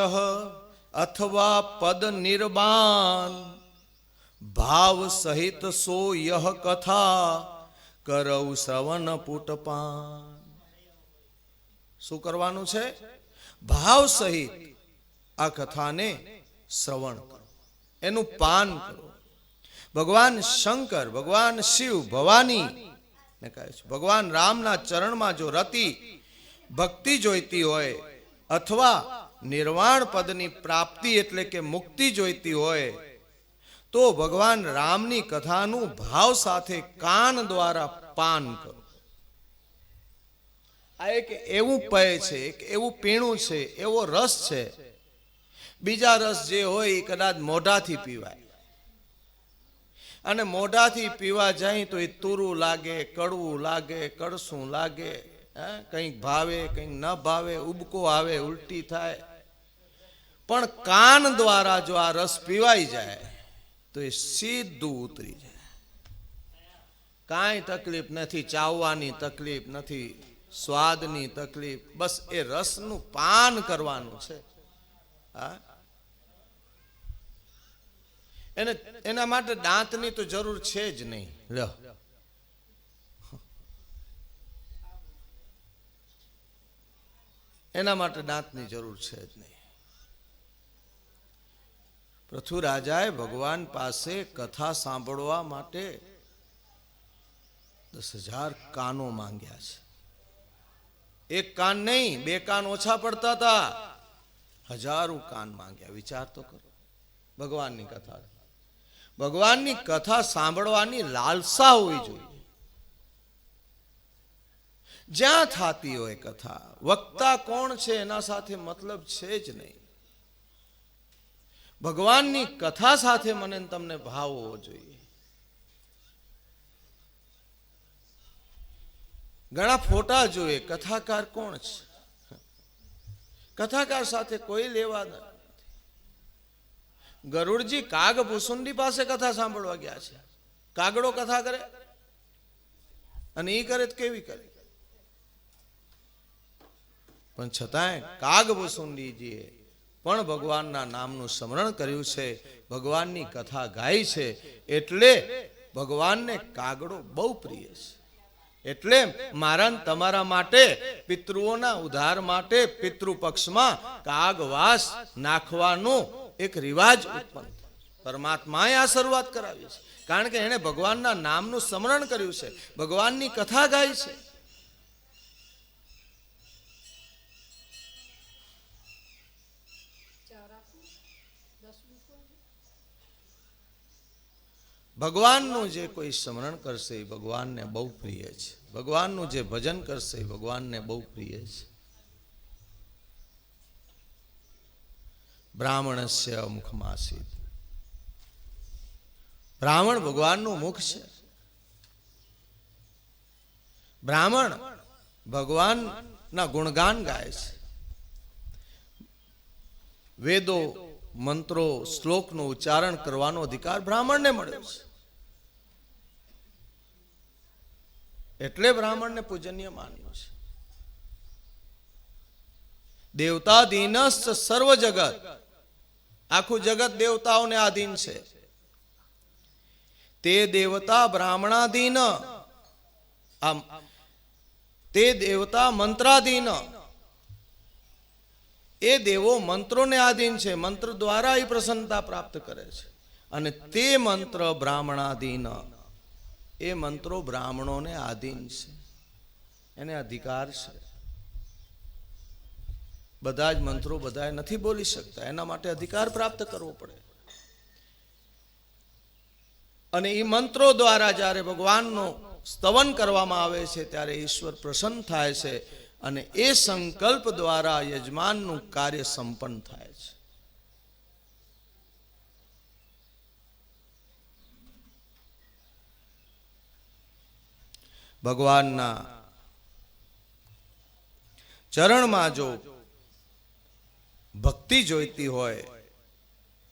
અથવા પદ નિર્બાન, ભાવ સહિત સો યહ કથા કરૌ શ્રવણ પુટપાન. શું કરવાનું છે? ભાવ સહિત આ કથાને શ્રવણ કરો, એનું પાન કરો. ભગવાન શંકર, ભગવાન શિવ, ભવાની ને કહે છે ભગવાન રામના ચરણમાં જો રતિ ભક્તિ જોઈતી હોય અથવા નિર્વાણ પદની પ્રાપ્તિ એટલે કે મુક્તિ જોઈતી હોય તો ભગવાન રામની કથાનું ભાવ સાથે કાન દ્વારા પાન કરો. આ એક એવું પેય છે, એક એવું પીણું છે, એવો રસ છે. બીજા રસ જે હોય એ કદાચ મોઢાથી પીવાય, અને મોઢાથી પીવા જાય તો એ તુરું લાગે, કડવું લાગે, કડસું લાગે, કંઈક ભાવે કંઈક ન ભાવે, ઉબકો આવે, ઉલટી થાય. પણ કાન દ્વારા જો આ રસ પીવાઈ જાય તો એ સીધું ઉતરી જાય. કાંઈ તકલીફ નથી, ચાવવાની તકલીફ નથી, સ્વાદની તકલીફ, બસ એ રસનું પાન કરવાનું છે. હા, એના માટે દાંતની તો જરૂર છે જ નહીં. લો, એના માટે દાંતની જરૂર છે જ નહીં. પૃથ્વીરાજાએ ભગવાન પાસે કથા સાંભળવા માટે 10,000 કાનો માંગ્યા છે. એક કાન નહીં, 2 કાન ઓછા પડતા હતા, 1000 કાન માંગ્યા. વિચાર તો કરો. ભગવાનની કથા, ભગવાનની કથા સાંભળવાની લાલસા હોવી જોઈએ. જ્યાં થતી હોય કથા, વક્તા કોણ છે એના સાથે મતલબ છે જ નહીં. ભગવાનની કથા સાથે મને તમને ભાવ હોવો જોઈએ. ઘણા ફોટા જોઈએ, કથાકાર કોણ છે? કથાકાર સાથે કોઈ લેવા નથી. ગરુડજી કાગ ભૂસુંડી પાસે કથા સાંભળવા ગયા છે. કાગડો કથા કરે અને એ કરે કેવી કરે? પણ છતાંય કાગ ભૂસુંડીજીએ પણ ભગવાનના નામનું સ્મરણ કર્યું છે, ભગવાનની કથા ગાઈ છે. એટલે ભગવાનને કાગડો બહુ પ્રિય છે. એટલે મારા તમારા માટે, પિતૃઓના ઉદ્ધાર માટે પિતૃપક્ષમાં કાગવાસ નાખવાનો એક રિવાજ ઉત્પન્ન. પરમાત્માએ આ શરૂઆત કરાવી છે, કારણ કે એણે ભગવાનના નામનું સ્મરણ કર્યું છે, ભગવાનની કથા ગાઈ છે. ભગવાનનું જે કોઈ સ્મરણ કરશે એ ભગવાનને બહુ પ્રિય છે. ભગવાનનું જે ભજન કરશે એ ભગવાનને બહુ પ્રિય છે. બ્રાહ્મણસ્ય મુખમાસીત, બ્રાહ્મણ ભગવાનનું મુખ છે. બ્રાહ્મણ ભગવાનના ગુણગાન ગાય છે. વેદો, મંત્રો, શ્લોકનું ઉચ્ચારણ કરવાનો અધિકાર બ્રાહ્મણને મળ્યો છે. એટલે બ્રાહ્મણને પૂજનીય માન્યો છે. દેવતાધીનસ્ત સર્વ જગત, આખું જગત દેવતાઓને આધીન છે. તે દેવતા બ્રાહ્મણાધીન, તે દેવતા મંત્રાધીન. એ દેવો મંત્રોને આધીન છે, મંત્ર દ્વારા એ પ્રસન્નતા પ્રાપ્ત કરે છે. અને તે મંત્ર બ્રાહ્મણાધીન, એ મંત્રો બ્રાહ્મણોને આધીન છે, એને અધિકાર છે. બધા જ મંત્રો બધા નથી બોલી શકતા, એના માટે અધિકાર પ્રાપ્ત કરવો પડે. અને એ મંત્રો દ્વારા જ્યારે ભગવાનનું સ્તવન કરવામાં આવે છે ત્યારે ઈશ્વર પ્રસન્ન થાય છે અને એ સંકલ્પ દ્વારા યજમાનનું કાર્ય સંપન્ન થાય છે. ભગવાનના ચરણમાં જો ભક્તિ જોઈતી હોય,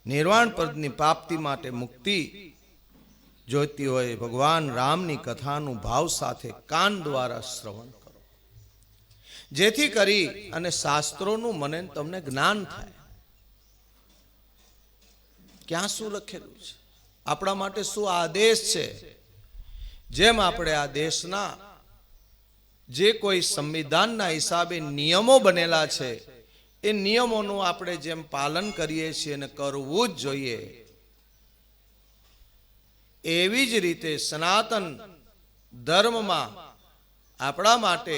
નિર્વાણ પદની પ્રાપ્તિ માટે મુક્તિ જોઈતી હોય, ભગવાન રામની કથાનું ભાવ સાથે કાન દ્વારા શ્રવણ કરો, જેથી કરી અને શાસ્ત્રોનું મને તમને જ્ઞાન થાય. ક્યાં શું લખેલું છે, આપણા માટે શું આદેશ છે. જેમ આપણે આ દેશના જે કોઈ સંવિધાનના હિસાબે નિયમો બનેલા છે એ નિયમોનું આપણે જેમ પાલન કરીએ છીએ અને કરવું જ જોઈએ, એવી જ રીતે સનાતન ધર્મમાં આપણા માટે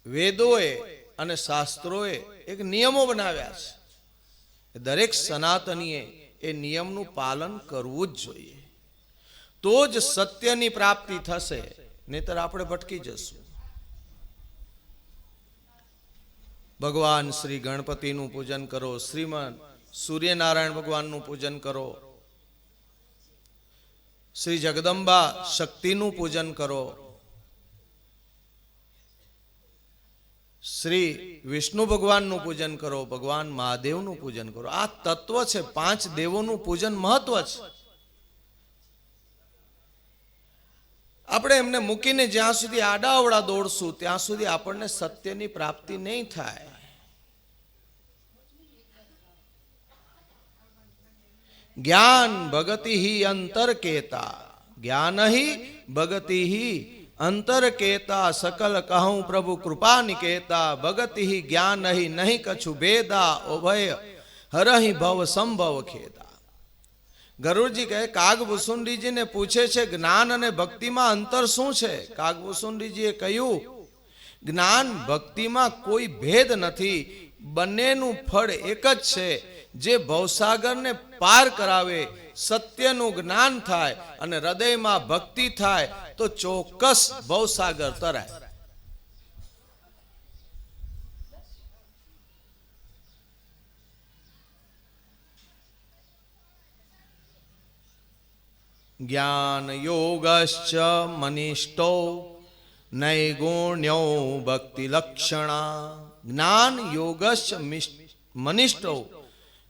વેદોએ અને શાસ્ત્રોએ એક નિયમો બનાવ્યા છે. દરેક સનાતનીએ એ નિયમનું પાલન કરવું જ જોઈએ, તો જ સત્યની પ્રાપ્તિ થશે, નહીતર આપણે ભટકી જશું. ભગવાન શ્રી ગણપતિનું પૂજન કરો, શ્રીમદ સૂર્યનારાયણ ભગવાનનું પૂજન કરો, શ્રી જગદંબા શક્તિનું પૂજન કરો, શ્રી વિષ્ણુ ભગવાનનું પૂજન કરો, ભગવાન મહાદેવનું પૂજન કરો. આ તત્વ છે, 5 દેવોનું પૂજન મહત્વ છે. આપણે એમને મૂકીને જ્યાં સુધી આડાઅવળા દોડશું ત્યાં સુધી આપણને સત્યની પ્રાપ્તિ નહીં થાય. જ્ઞાન ભગતિ અંતર કેતા, જ્ઞાન ભગતિ અંતર કેતા, સકલ કહું પ્રભુ કૃપા નિકેતા, ભગતિ જ્ઞાન નહીં કछु ભેદા, ઉભય હરહિ ભવ સંભવ ખેદા. ગરુડજી કહે કાગભૂસુંડીજીને પૂછે છે જ્ઞાન અને ભક્તિમાં અંતર શું છે. કાગભૂસુંડીજીએ કહ્યું જ્ઞાન ભક્તિમાં કોઈ ભેદ નથી, બંનેનું ફળ એક જ છે. જે ભવસાગરને પાર કરાવે, સત્યનું જ્ઞાન થાય અને હૃદયમાં ભક્તિ થાય તો ચોક્કસ ભવસાગર તરાય. જ્ઞાન યોગશ્ચ મનિષ્ઠો નૈગુણ્યો ભક્તિ લક્ષણા. જ્ઞાન યોગશ્ચ મનિષ્ઠો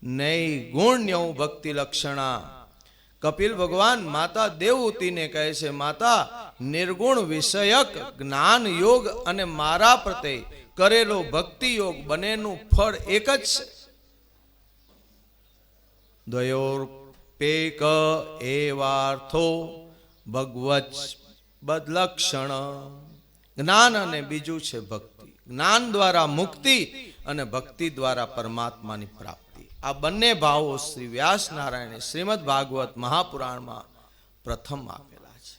નૈગુણ્યો ભક્તિ લક્ષણા. કપિલ ભગવાન માતા દેવહૂતિને કહે છે, માતા નિર્ગુણ વિષયક જ્ઞાન યોગ અને મારા પ્રત્યે કરેલો ભક્તિ યોગ બંનેનું ફળ એક જ છે. દ્વયોર પેક એવાર્થો ભગવત બદલક્ષણ. જ્ઞાન અને બીજું છે ભક્તિ. જ્ઞાન દ્વારા મુક્તિ અને ભક્તિ દ્વારા પરમાત્માની પ્રાપ્તિ. આ બંને ભાવો શ્રી વ્યાસ નારાયણે શ્રીમદ ભાગવત મહાપુરાણમાં પ્રથમ આપેલા છે.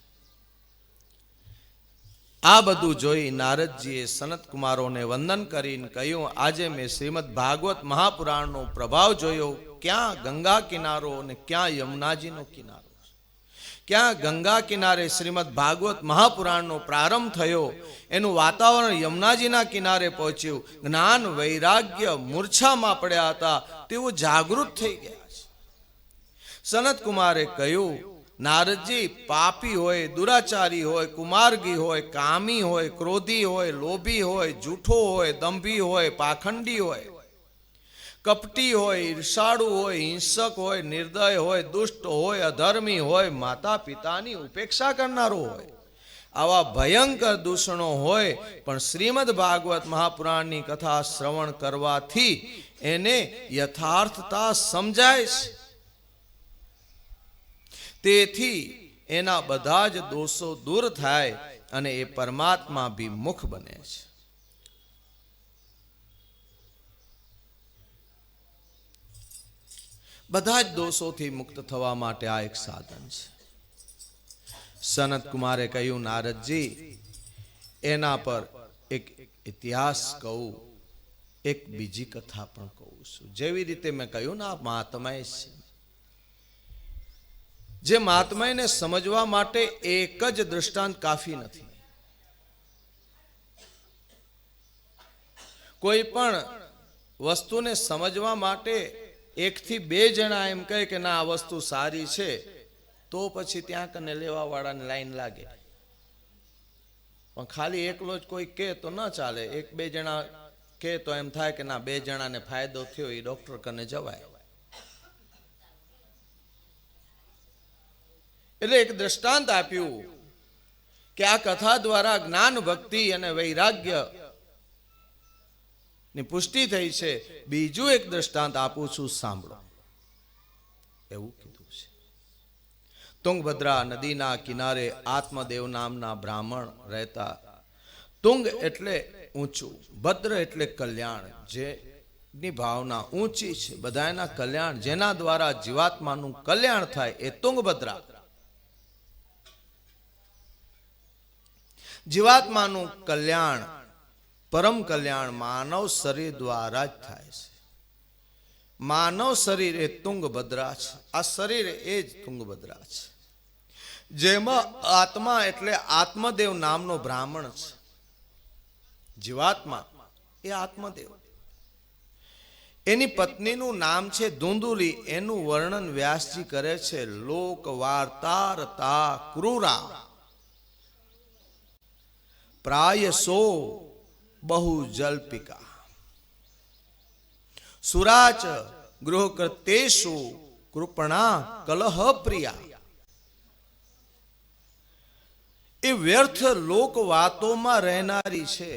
આ બધું જોઈ નારદજીએ સનત કુમારોને વંદન કરીને કહ્યું, આજે મેં શ્રીમદ ભાગવત મહાપુરાણનો પ્રભાવ જોયો. ક્યાં ગંગા કિનારો અને ક્યાં યમુનાજીનો કિનારો. ક્યાં ગંગા કિનારે શ્રીમદ ભાગવત મહાપુરાણનો પ્રારંભ થયો, એનું વાતાવરણ યમુનાજીના કિનારે પહોંચ્યું. જ્ઞાન વૈરાગ્ય મૂર્છામાં પડ્યા હતા, તેઓ જાગૃત થઈ ગયા છે. સનત કુમારે કહ્યું, નારદજી પાપી હોય, દુરાચારી હોય, કુમાર્ગી હોય, કામી હોય, ક્રોધી હોય, લોભી હોય, જૂઠો હોય, દંભી હોય, પાખંડી હોય, કપટી હોય, ઈર્ષાળુ હોય, હિંસક હોય, નિર્દય હોય, દુષ્ટ હોય, અધર્મી હોય, માતા પિતાની ઉપેક્ષા કરનારો હોય, આવા ભયંકર દૂષણો હોય, પણ શ્રીમદ ભાગવત મહાપુરાણની કથા શ્રવણ કરવાથી એને યથાર્થતા સમજાય છે. તેથી એના બધા જ દોષો દૂર થાય અને એ પરમાત્મા ભીમુખ બને છે. બધા જ દોષોથી મુક્ત થવા માટે આ એક સાધન છે. સનત કુમારે કહ્યું, નારદજી એના પર એક ઇતિહાસ કહું, એક બીજી કથા પણ કહું છું. જેવી રીતે મેં કહ્યું ને, આ મહાત્માએ છે, જે મહાત્માને સમજવા માટે એક જ દૃષ્ટાંત કાફી નથી. કોઈ પણ વસ્તુને સમજવા માટે એકથી બે જણા એમ કહે કે ના આ વસ્તુ સારી છે, તો પછી ત્યાં કને લેવા વાળાની લાઈન લાગે. પણ ખાલી એકલો જ કોઈ કહે તો ન ચાલે. એક બે જણા કહે તો એમ થાય કે ના બે જણાને ફાયદો થયો, એ ડોક્ટર કને જવાય. એટલે એક દ્રષ્ટાંત આપ્યું કે આ કથા દ્વારા જ્ઞાન, ભક્તિ અને વૈરાગ્ય ની પુષ્ટિ થઈ છે. બીજું એક દ્રષ્ટાંત આપું છું, સાંભળો. એવું કીધું છે, તુંગભદ્રા નદીના કિનારે આત્મદેવ નામના બ્રાહ્મણ રહેતા. તુંગ એટલે ઊંચું, ભદ્ર એટલે કલ્યાણ. જેની ભાવના ઊંચી છે, બધાના કલ્યાણ, જેના દ્વારા જીવાત્માનું કલ્યાણ થાય એ તુંગભદ્રા. જીવાત્માનું કલ્યાણ, પરમ કલ્યાણ માનવ શરીર દ્વારા જ થાય છે. માનવ શરીર એ તુંગભદ્રા છે. આ શરીર એ જ તુંગભદ્રા છે, જેમાં આત્મા એટલે આત્મદેવ નામનો બ્રાહ્મણ છે. જીવાત્મા એ આત્મદેવ. એની પત્નીનું નામ છે ધુંધુલી. એનું વર્ણન વ્યાસજી કરે છે. લોક વાર્તારતા ક્રૂરા પ્રાયસો બહુ જલ્પિકા સુરાચ ગૃહકૃતેષુ કૃપણા કલહ પ્રિયા. એ વ્યર્થ લોક વાતોમાં રહેનારી છે.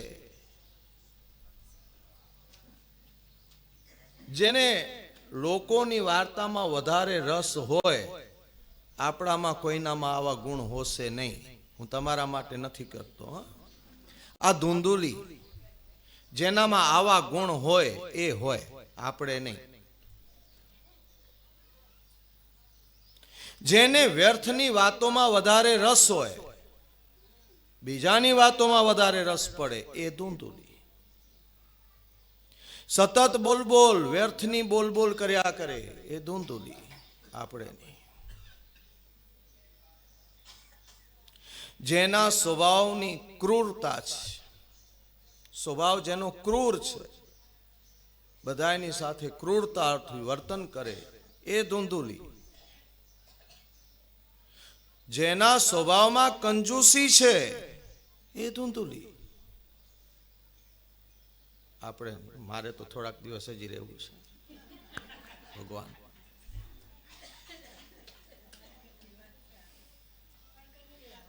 જેને લોકોની વાર્તામાં વધારે રસ હોય, આપણામાં કોઈનામાં આવા ગુણ હોશે નહીં. હું તમારા માટે નથી કરતો. આ ધુંધુલી, જેનામાં આવા ગુણ હોય એ હોય, આપણે નહીં. જેને વ્યર્થની વાતોમાં વધારે રસ હોય, બીજાની વાતોમાં વધારે રસ પડે, એ ધુંધુલી. સતત બોલબોલ, વ્યર્થની બોલબોલ કર્યા કરે, એ ધુંધુલી. આપણે નહીં. જેના સ્વભાવની ક્રૂરતા છે, સ્વભાવ જેનો ક્રૂર છે, બધાની સાથે ક્રૂરતાથી વર્તન કરે, એ ધુંધુલી. જેના સ્વભાવમાં કંજૂસી છે, એ ધુંધુલી. આપણે, મારે તો થોડાક દિવસ હજી રહેવું છે. ભગવાન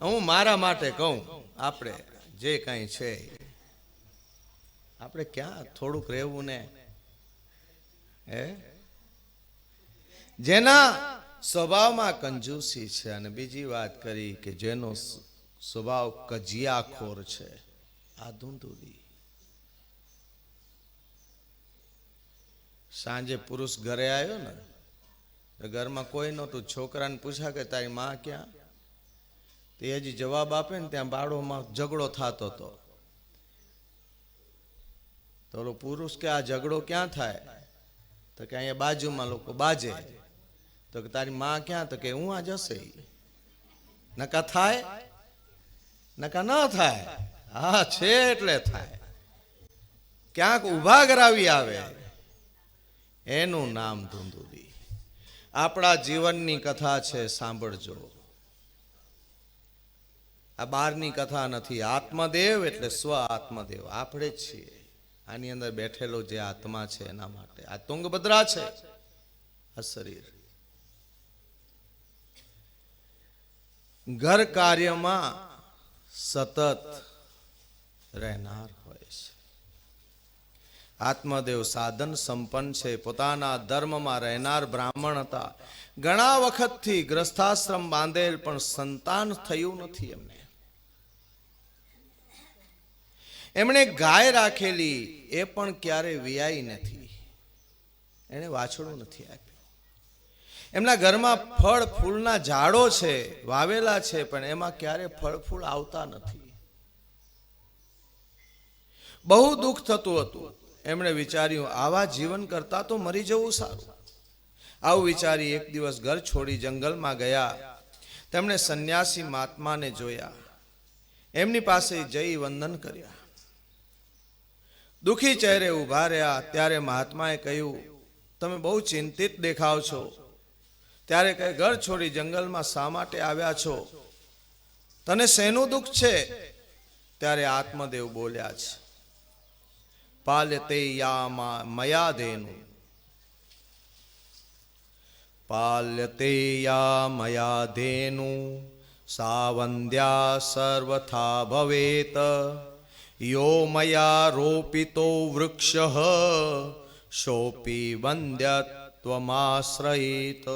હું મારા માટે કહું, આપણે જે કઈ છે, આપણે ક્યાં થોડુંક રહેવું ને. જેના સ્વભાવમાં કંજૂસી છે, અને બીજી વાત કરી કે જેનો સ્વભાવ કજિયાખોર છે, આ ધુંધુલી. સાંજે પુરુષ ઘરે આવ્યો ને, ઘરમાં કોઈ નહોતું. છોકરાને પૂછા કે તારી માં ક્યાં? તે હજી જવાબ આપે ને ત્યાં બાળોમાં ઝઘડો થતો હતો. તો પુરુષ કે આ ઝઘડો ક્યાં થાય? તો કે અહીંયા બાજુમાં લોકો બાજે. તો કે તારી માં ક્યાં? તો કે હું આ જશે. નકા થાય, નકા ન થાય. હા છે એટલે થાય. ક્યાંક ઉભા કરાવી આવે, એનું નામ ધુંધુલી. આપણા જીવનની કથા છે, સાંભળજો. આ બહારની કથા નથી. આત્મદેવ એટલે સ્વ આત્મદેવ આપણે જ છીએ. આની અંદર બેઠેલો જે આત્મા છે એના માટે આ તુંગભદ્રા છે, આ શરીર. ઘર કાર્યમાં સતત રહેનાર હોય છે. આત્મદેવ સાધન સંપન્ન છે. પોતાના ધર્મમાં રહેનાર બ્રાહ્મણ હતા. ઘણા વખતથી ગ્રસ્થાશ્રમ બાંધેલ, પણ સંતાન થયું નથી એમને. એમણે ગાય રાખેલી, એ પણ ક્યારે વિયાઈ નથી. એને વાછડું નથી આપ્યું. એમના ઘરમાં ફળ ફૂલના ઝાડો છે, વાવેલા છે, પણ એમાં ક્યારે ફળ ફૂલ આવતા નથી. બહુ દુઃખ થતું હતું. એમણે વિચાર્યું આવા જીવન કરતા તો મરી જવું સારું. આવું વિચારી એક દિવસ ઘર છોડી જંગલમાં ગયા. તેમણે સંન્યાસી મહાત્માને જોયા. એમની પાસે જઈ વંદન કર્યા. દુઃખી ચહેરે ઊભા રહ્યા. ત્યારે મહાત્માએ કહ્યું, તમે બહુ ચિંતિત દેખાવ છો. ત્યારે કહે, ઘર છોડી જંગલમાં શા માટે આવ્યા છો? તને શેનું દુઃખ છે? ત્યારે આત્મદેવ બોલ્યા છે, પાલ્યતે યા મયાધેનુ પાલ્યતે યા મયાધેનુ સાવંદ્યા સર્વથા ભવેત યો મયા રોપિતો વૃક્ષઃ શોપી વંદ્યત્વમાશ્રયેત.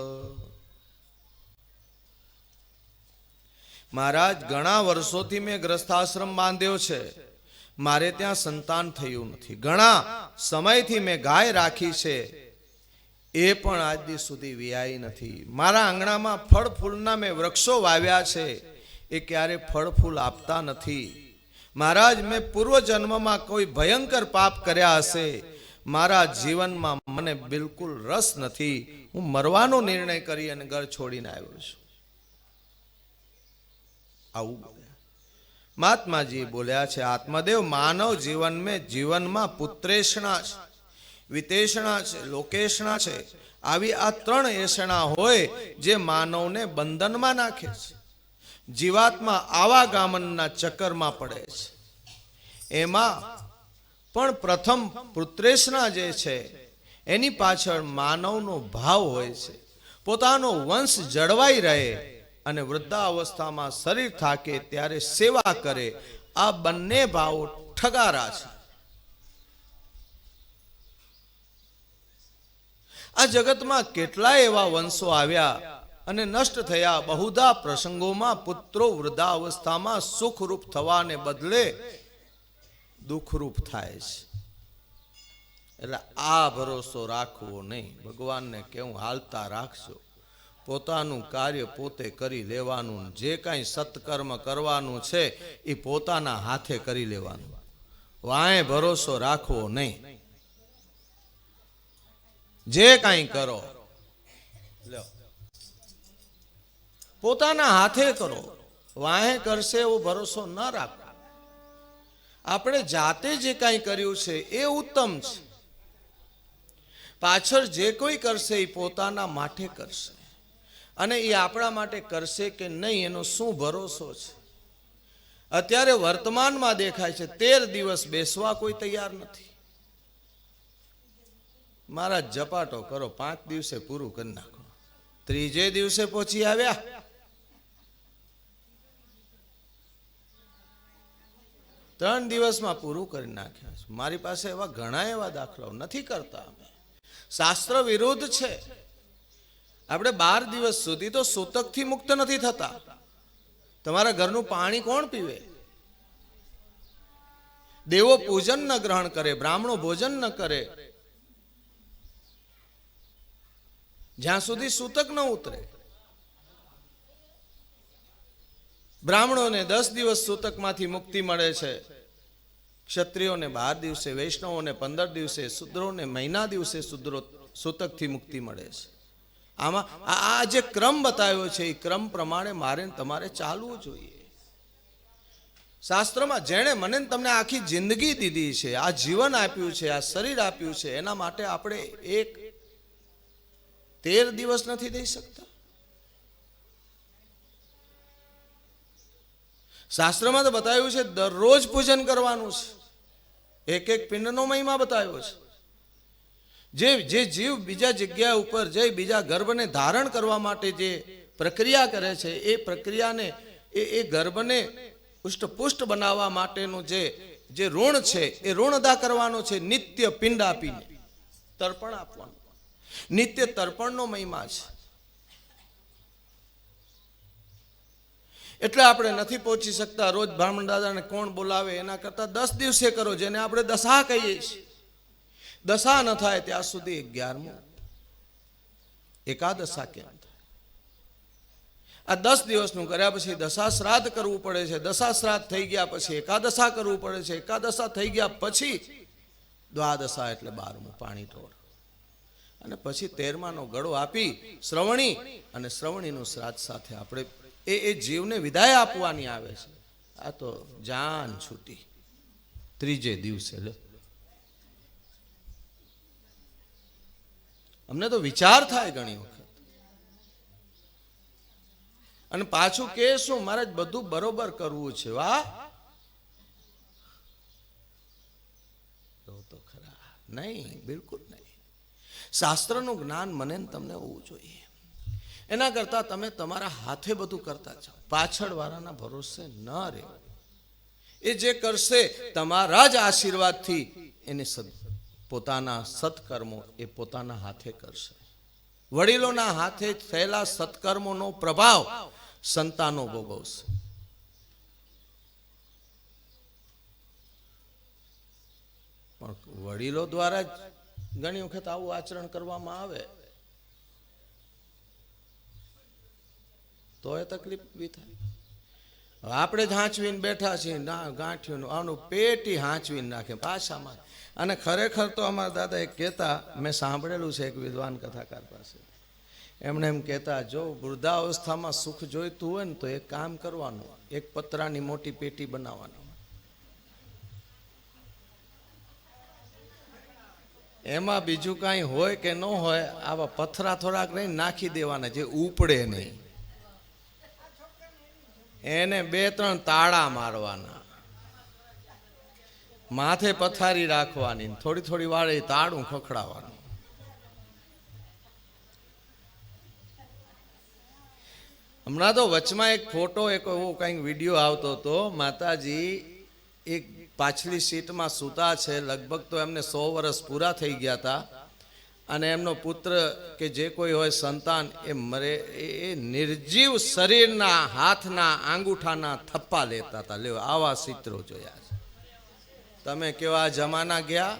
મહારાજ, ઘણા વર્ષોથી મેં ગ્રસ્થાશ્રમ બાંધ્યો છે. મારે ત્યાં સંતાન થયું નથી. ઘણા સમયથી મેં ગાય રાખી છે, એ પણ આજ દી સુધી વિયાઈ નથી. મારા આંગણામાં ફળ ફૂલના મેં વૃક્ષો વાવ્યા છે, એ ક્યારે ફળ ફૂલ આપતા નથી. મહારાજ, મેં પૂર્વ જન્મમાં કોઈ ભયંકર પાપ કર્યા હશે. મારા જીવનમાં મને બિલકુલ રસ નથી. હું મરવાનો નિર્ણય કરી અને ઘર છોડીને આવ્યો છું. આવું મહાત્માજી બોલ્યા છે, આત્મદેવ, માનવ જીવનમાં પુત્રેષણા છે, વિતેષણા છે, લોકેષણા છે. આવી આ ત્રણ એષણા હોય જે માનવને બંધનમાં નાખે છે. જીવાત્મા આવાગમનના ચક્કરમાં પડે છે. એમાં પણ પ્રથમ પુત્રેષણા જે છે એની પાછળ માનવનો ભાવ હોય છે. પોતાનો વંશ જળવાઈ રહે અને વૃદ્ધાવસ્થામાં શરીર થાકે ત્યારે સેવા કરે. આ બંને ભાવો ઠગારા છે. આ જગતમાં કેટલાય એવા વંશો આવ્યા અને નષ્ટ થયા. બહુધા પ્રસંગોમાં પુત્રો વૃદ્ધાવસ્થામાં સુખરૂપ થવાને બદલે દુઃખરૂપ થાય છે. એટલે આ ભરોસો રાખવો નહીં. ભગવાનને કેવું હાલતા રાખજો. પોતાનું કાર્ય પોતે કરી લેવાનું. જે કાંઈ સત્કર્મ કરવાનું છે એ પોતાના હાથે કરી લેવાનું. વાંહે ભરોસો રાખવો નહીં. જે કાંઈ કરો પોતાના હાથે કરો. વાંહે કરશે એવો ભરોસો ન રાખો. આપણે જાતે જે કાંઈ કર્યું છે એ ઉત્તમ છે. પાછળ જે કોઈ કરશે એ પોતાના માટે કરશે, અને એ આપણા માટે કરશે કે નહીં એનો શું ભરોસો છે. અત્યારે વર્તમાનમાં દેખાય છે 13 દિવસ બેસવા કોઈ તૈયાર નથી. મારા જપાટો કરો, 5 દિવસે પૂરું કરી નાખો. 3જે દિવસે પહોંચી આવ્યા. ત્રણ દિવસમાં પૂરું કરી નાખ્યા. મારી પાસે એવા ઘણા એવા દાખલાઓ. નથી કરતા અમે. શાસ્ત્ર વિરુદ્ધ છે. આપણે 12 દિવસ સુધી તો સૂતકથી મુક્ત નથી થતા. તમારા ઘરનું પાણી કોણ પીવે? દેવો પૂજન ન ગ્રહણ કરે, બ્રાહ્મણો ભોજન ન કરે, જ્યાં સુધી સૂતક ન ઉતરે. બ્રાહ્મણોને 10 દિવસ સૂતકમાંથી મુક્તિ મળે છે. ક્ષત્રિયોને 12 દિવસે, વૈષ્ણવોને 15 દિવસે, શૂદ્રોને મહિના દિવસે સૂતકથી મુક્તિ મળે છે. આમાં આ જે ક્રમ બતાવ્યો છે એ ક્રમ પ્રમાણે મારે તમારે ચાલવું જોઈએ. શાસ્ત્રમાં જેણે મને તમને આખી જિંદગી દીધી છે, આ જીવન આપ્યું છે, આ શરીર આપ્યું છે, એના માટે આપણે એક 13 દિવસ નથી દઈ શકતા? શાસ્ત્રમાં તો બતાવ્યું છે દરરોજ પૂજન કરવાનું છે. એક એક પિંડનો મહિમા બતાવ્યો છે. જે જીવ બીજા જગ્યા ઉપર જઈ બીજા ગર્ભને ધારણ કરવા માટે જે પ્રક્રિયા કરે છે, એ પ્રક્રિયાને એ ગર્ભને પુષ્ટ બનાવવા માટેનું જે ઋણ છે એ ઋણ અદા કરવાનો છે. નિત્ય પિંડ આપીને તર્પણ આપવાનું. નિત્ય તર્પણનો મહિમા છે. એટલે આપણે નથી પહોંચી શકતા. રોજ બ્રાહ્મણ દાદાને કોણ બોલાવે એના કરતા 10 દિવસે કરો, જેને આપણે દશા કહીએ છીએ. દશા ન થાય ત્યાં સુધી 11મો એકાદશા કેમ થાય? આ 10 દિવસનું કર્યા પછી દશા શ્રાદ્ધ કરવું પડે છે, દશા શ્રાદ્ધ થઈ ગયા પછી એકાદશા કરવું પડે છે, એકાદશા થઈ ગયા પછી દ્વાદશા એટલે 12મું પાણી ઢોળ, અને પછી 13માનો ગળો આપી શ્રવણી, અને શ્રવણીનું શ્રાદ્ધ સાથે આપણે એ જીવને વિદાય આપવાની આવે છે. આ તો જાન છૂટી ત્રીજે દિવસે. અમને તો વિચાર થાય ઘણી વખત, અને પાછું કે શું મારે બધું બરોબર કરવું છે. વાહ, તો ખરા નહીં, બિલકુલ નહીં. શાસ્ત્રનું જ્ઞાન મને ને તમને હોવું જોઈએ. એના કરતા તમે તમારા હાથે બધું કરતા જાઓ, પાછળ વાળાના ભરોસે ન રહેવો. એ જે કરશે તમારા જ આશીર્વાદથી એને પોતાના સત્કર્મો એ પોતાના હાથે કરશે. વડીલોના હાથે થયેલા સત્કર્મોનો પ્રભાવ સંતાનો ભોગવશે. પણ વડીલો દ્વારા જ ઘણી વખત આવું આચરણ કરવામાં આવે તો એ તકલીફ બી થાય. આપણે જ હાંચવીને બેઠા છીએ, ના ગાંઠિયું આનું પેટી હાંચવીને નાખે પાછામાં. અને ખરેખર તો અમારા દાદા એક કહેતા, મેં સાંભળેલું છે એક વિદ્વાન કથાકાર પાસે, એમણે એમ કહેતા, જો વૃદ્ધાવસ્થામાં સુખ જોઈતું હોય ને તો એક કામ કરવાનું, એક પતરાની મોટી પેટી બનાવવાની, એમાં બીજું કાંઈ હોય કે ન હોય આવા પથરા થોડાક નહીં નાખી દેવાના, જે ઉપડે નહીં. એને 2-3 તાળા મારવાના, માથે પથારી રાખવાની, થોડી થોડી વારે તાળું ખખડાવવાનું. હમણાં તો વચમાં એક ફોટો, એક એવો કંઈક વિડીયો આવતો હતો, માતાજી એક પાછલી સીટમાં સૂતા છે, લગભગ તો એમને 100 વર્ષ પૂરા થઈ ગયા હતા, અને એમનો પુત્ર કે જે કોઈ હોય સંતાન એ મરે, એ નિર્જીવ શરીરના હાથના આંગૂઠાના થપ્પા લેતા હતા. લ્યો, આવા ચિત્રો જોયા છે. તમે કેવા જમાના ગયા.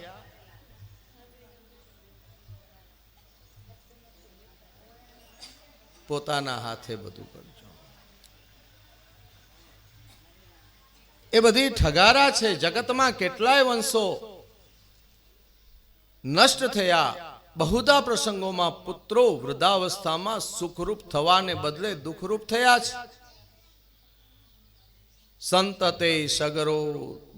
પોતાના હાથે બધું કરજો. એ બધી ઠગારા છે. જગતમાં કેટલાય વંશો નષ્ટ થયા. બહુધા પ્રસંગોમાં પુત્રો વૃદ્ધાવસ્થામાં સુખરૂપ થવાને બદલે દુઃખરૂપ થયા છે. સંતતે સગરો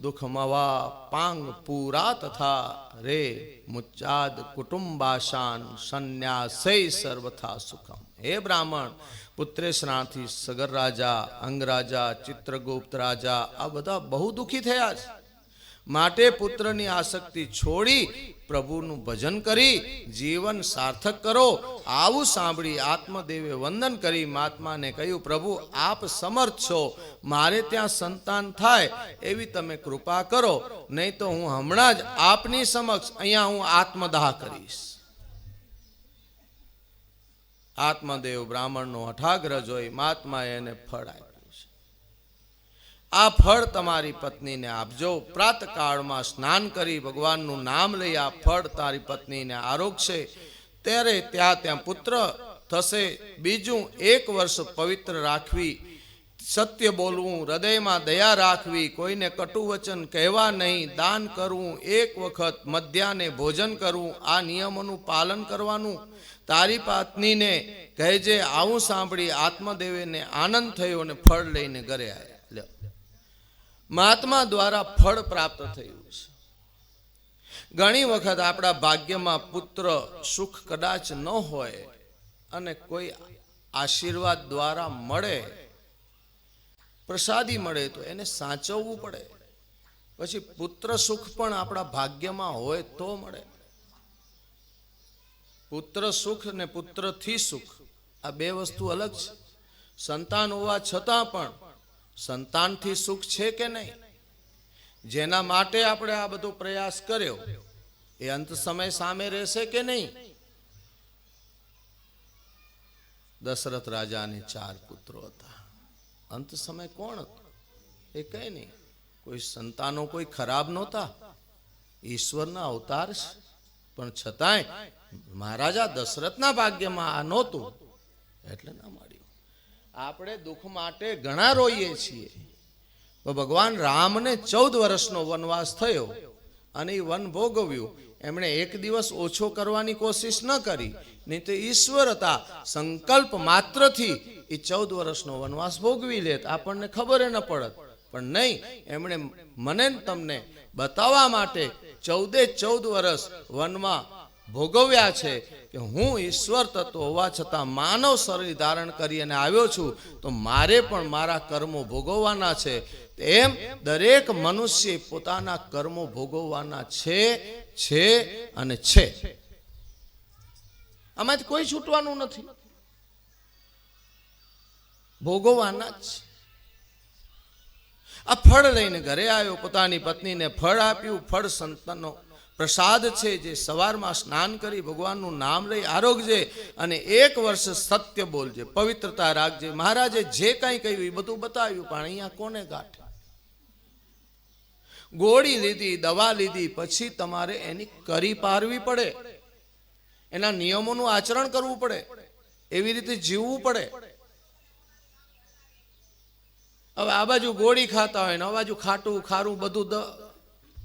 દુઃખમવા પાંગ પૂરા તથા રે મુચ્ચાદ કુટુંબાશાન સંન્યાસૈ સર્વથા સુખમ. હે બ્રાહ્મણ, પુત્રેશનાથી સગર રાજા, અંગ રાજા, ચિત્રગુપ્ત રાજા આ બધા બહુ દુઃખી થયા છે. માટે પુત્રની આસક્તિ છોડી પ્રભુનું ભજન કરી જીવન સાર્થક કરો. આવું સાંભળી આત્મદેવે વંદન કરી મહાત્માને કહ્યું, પ્રભુ આપ સમર્થ છો, મારે ત્યાં સંતાન થાય એવી તમે કૃપા કરો, નહીં તો હું હમણાં જ આપની સમક્ષ અહીંયા હું આત્મદાહ કરીશ. આત્મદેવ બ્રાહ્મણનો હઠાગ્રહ જોઈ મહાત્માએ એને ફળ આપ્યું છે. આ ફળ તમારી પત્નીને આપજો. પ્રાતકાળમાં સ્નાન કરી ભગવાનનું નામ લઈ આ ફળ તારી પત્નીને આરોગશે, ત્યારે ત્યાં પુત્ર થશે. બીજું, 1 વર્ષ પવિત્ર રાખવી, સત્ય બોલવું, હૃદયમાં દયા રાખવી, કોઈને કટુ વચન કહેવા નહીં, દાન કરવું, 1 વખત મધ્યાહ્ને ભોજન કરવું, આ નિયમોનું પાલન કરવાનું. તારી પત્નીને કહેજે. આવું સાંભળી આત્મદેવને આનંદ થયો અને ફળ લઈને ઘરે આવ્યા. મહાત્મા દ્વારા ફળ પ્રાપ્ત થયું છે. ઘણી વખત આપણા ભાગ્યમાં પુત્ર સુખ કદાચ ન હોય અને કોઈ આશીર્વાદ દ્વારા મળે, પ્રસાદી મળે, તો એને સાચવવું પડે. પછી પુત્ર સુખ પણ આપણા ભાગ્યમાં હોય તો મળે. પુત્ર સુખ ને પુત્રથી સુખ આ 2 વસ્તુ અલગ છે. સંતાન હોવા છતાં પણ સંતાનથી સુખ છે કે નહીં, જેના માટે આપણે આ બધો પ્રયાસ કર્યો એ અંત સમય સામે રહેશે કે નહીં. દશરથ રાજાને 4 પુત્રો હતા. અંત સમય કોણ હતું? એ કઈ નહીં. કોઈ સંતાનો કોઈ ખરાબ નહોતા, ઈશ્વરના અવતાર છે. પણ છતાંય મહારાજા દશરથના ભાગ્યમાં આ નહોતું એટલે ના મળ્યું. આપણે દુઃખ માટે ઘણા રોઈએ છીએ, તો ભગવાન રામને 14 વર્ષનો વનવાસ થયો અને એ વન ભોગવ્યું. એમણે એક દિવસ ઓછો કરવાની કોશિશ ન કરી, નહીં તો ઈશ્વર હતા, સંકલ્પ માત્રથી એ 14 વર્ષનો વનવાસ ભોગવી લેત, આપણને ખબર ન પડત. પણ નહીં, એમણે મને તમને બતાવવા માટે 14 વર્ષ વનમાં ભોગવ્યા છે કે હું ઈશ્વર તત્વ હોવા છતાં માનવ શરીર ધારણ કરી અને આવ્યો છું, તો મારે પણ મારા કર્મો ભોગવવાના છે. એમ દરેક મનુષ્ય પોતાના કર્મો ભોગવવાના છે અને છે. આમાંથી કોઈ છૂટવાનું નથી, ભોગવવાના જ. આ ફળ લઈને ઘરે આવ્યો, પોતાની પત્નીને ફળ આપ્યું. ફળ સંતનો પ્રસાદ છે, જે સવારમાં સ્નાન કરી ભગવાનનું નામ લઈ આરોગજે અને 1 વર્ષ સત્ય બોલજે, પવિત્રતા રાખજે. મહારાજે જે કાંઈ કહ્યું એ બધું બતાવ્યું, પણ અહીંયા કોને ગાંઠે? ગોળી લીધી, દવા લીધી, પછી તમારે એની કરી પારવી પડે, એના નિયમોનું આચરણ કરવું પડે, એવી રીતે જીવવું પડે. હવે આ બાજુ ગોળી ખાતા હોય ને આ બાજુ ખાટું ખારું બધું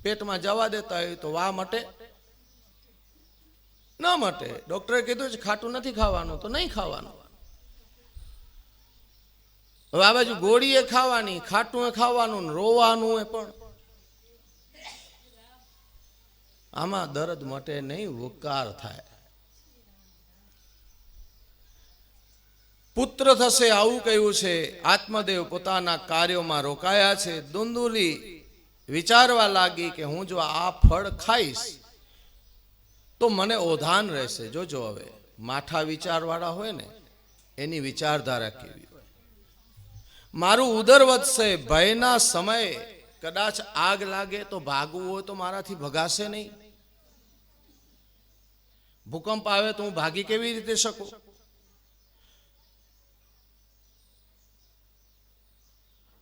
પેટમાં જવા દેતા હોય તો વાહ મટે? ન મટે. ડોક્ટરે કીધું છે ખાટું નથી ખાવાનું, તો નહીં ખાવાનું. હવે આ બાજુ ગોળી એ ખાવાની, ખાટું એ ખાવાનું, રોવાનું એ પણ. આમાં દર્દ મટે નહીં, વકાર થાય. પુત્ર થશે આવું કહ્યું છે. આત્મદેવ પોતાના કાર્યોમાં રોકાયા છે. દુંદુલી વિચારવા લાગી કે હું જો આ ફળ ખાઈશ તો મને ઓધાન રહેશે. જોજો, હવે માઠા વિચારવાળા હોય ને એની વિચારધારા કેવી હોય. મારું ઉદર વધશે. ભયના સમયે કદાચ આગ લાગે તો ભાગવું હોય તો મારાથી ભગાશે નહીં. ભૂકંપ આવે તો હું ભાગી કેવી રીતે શકું?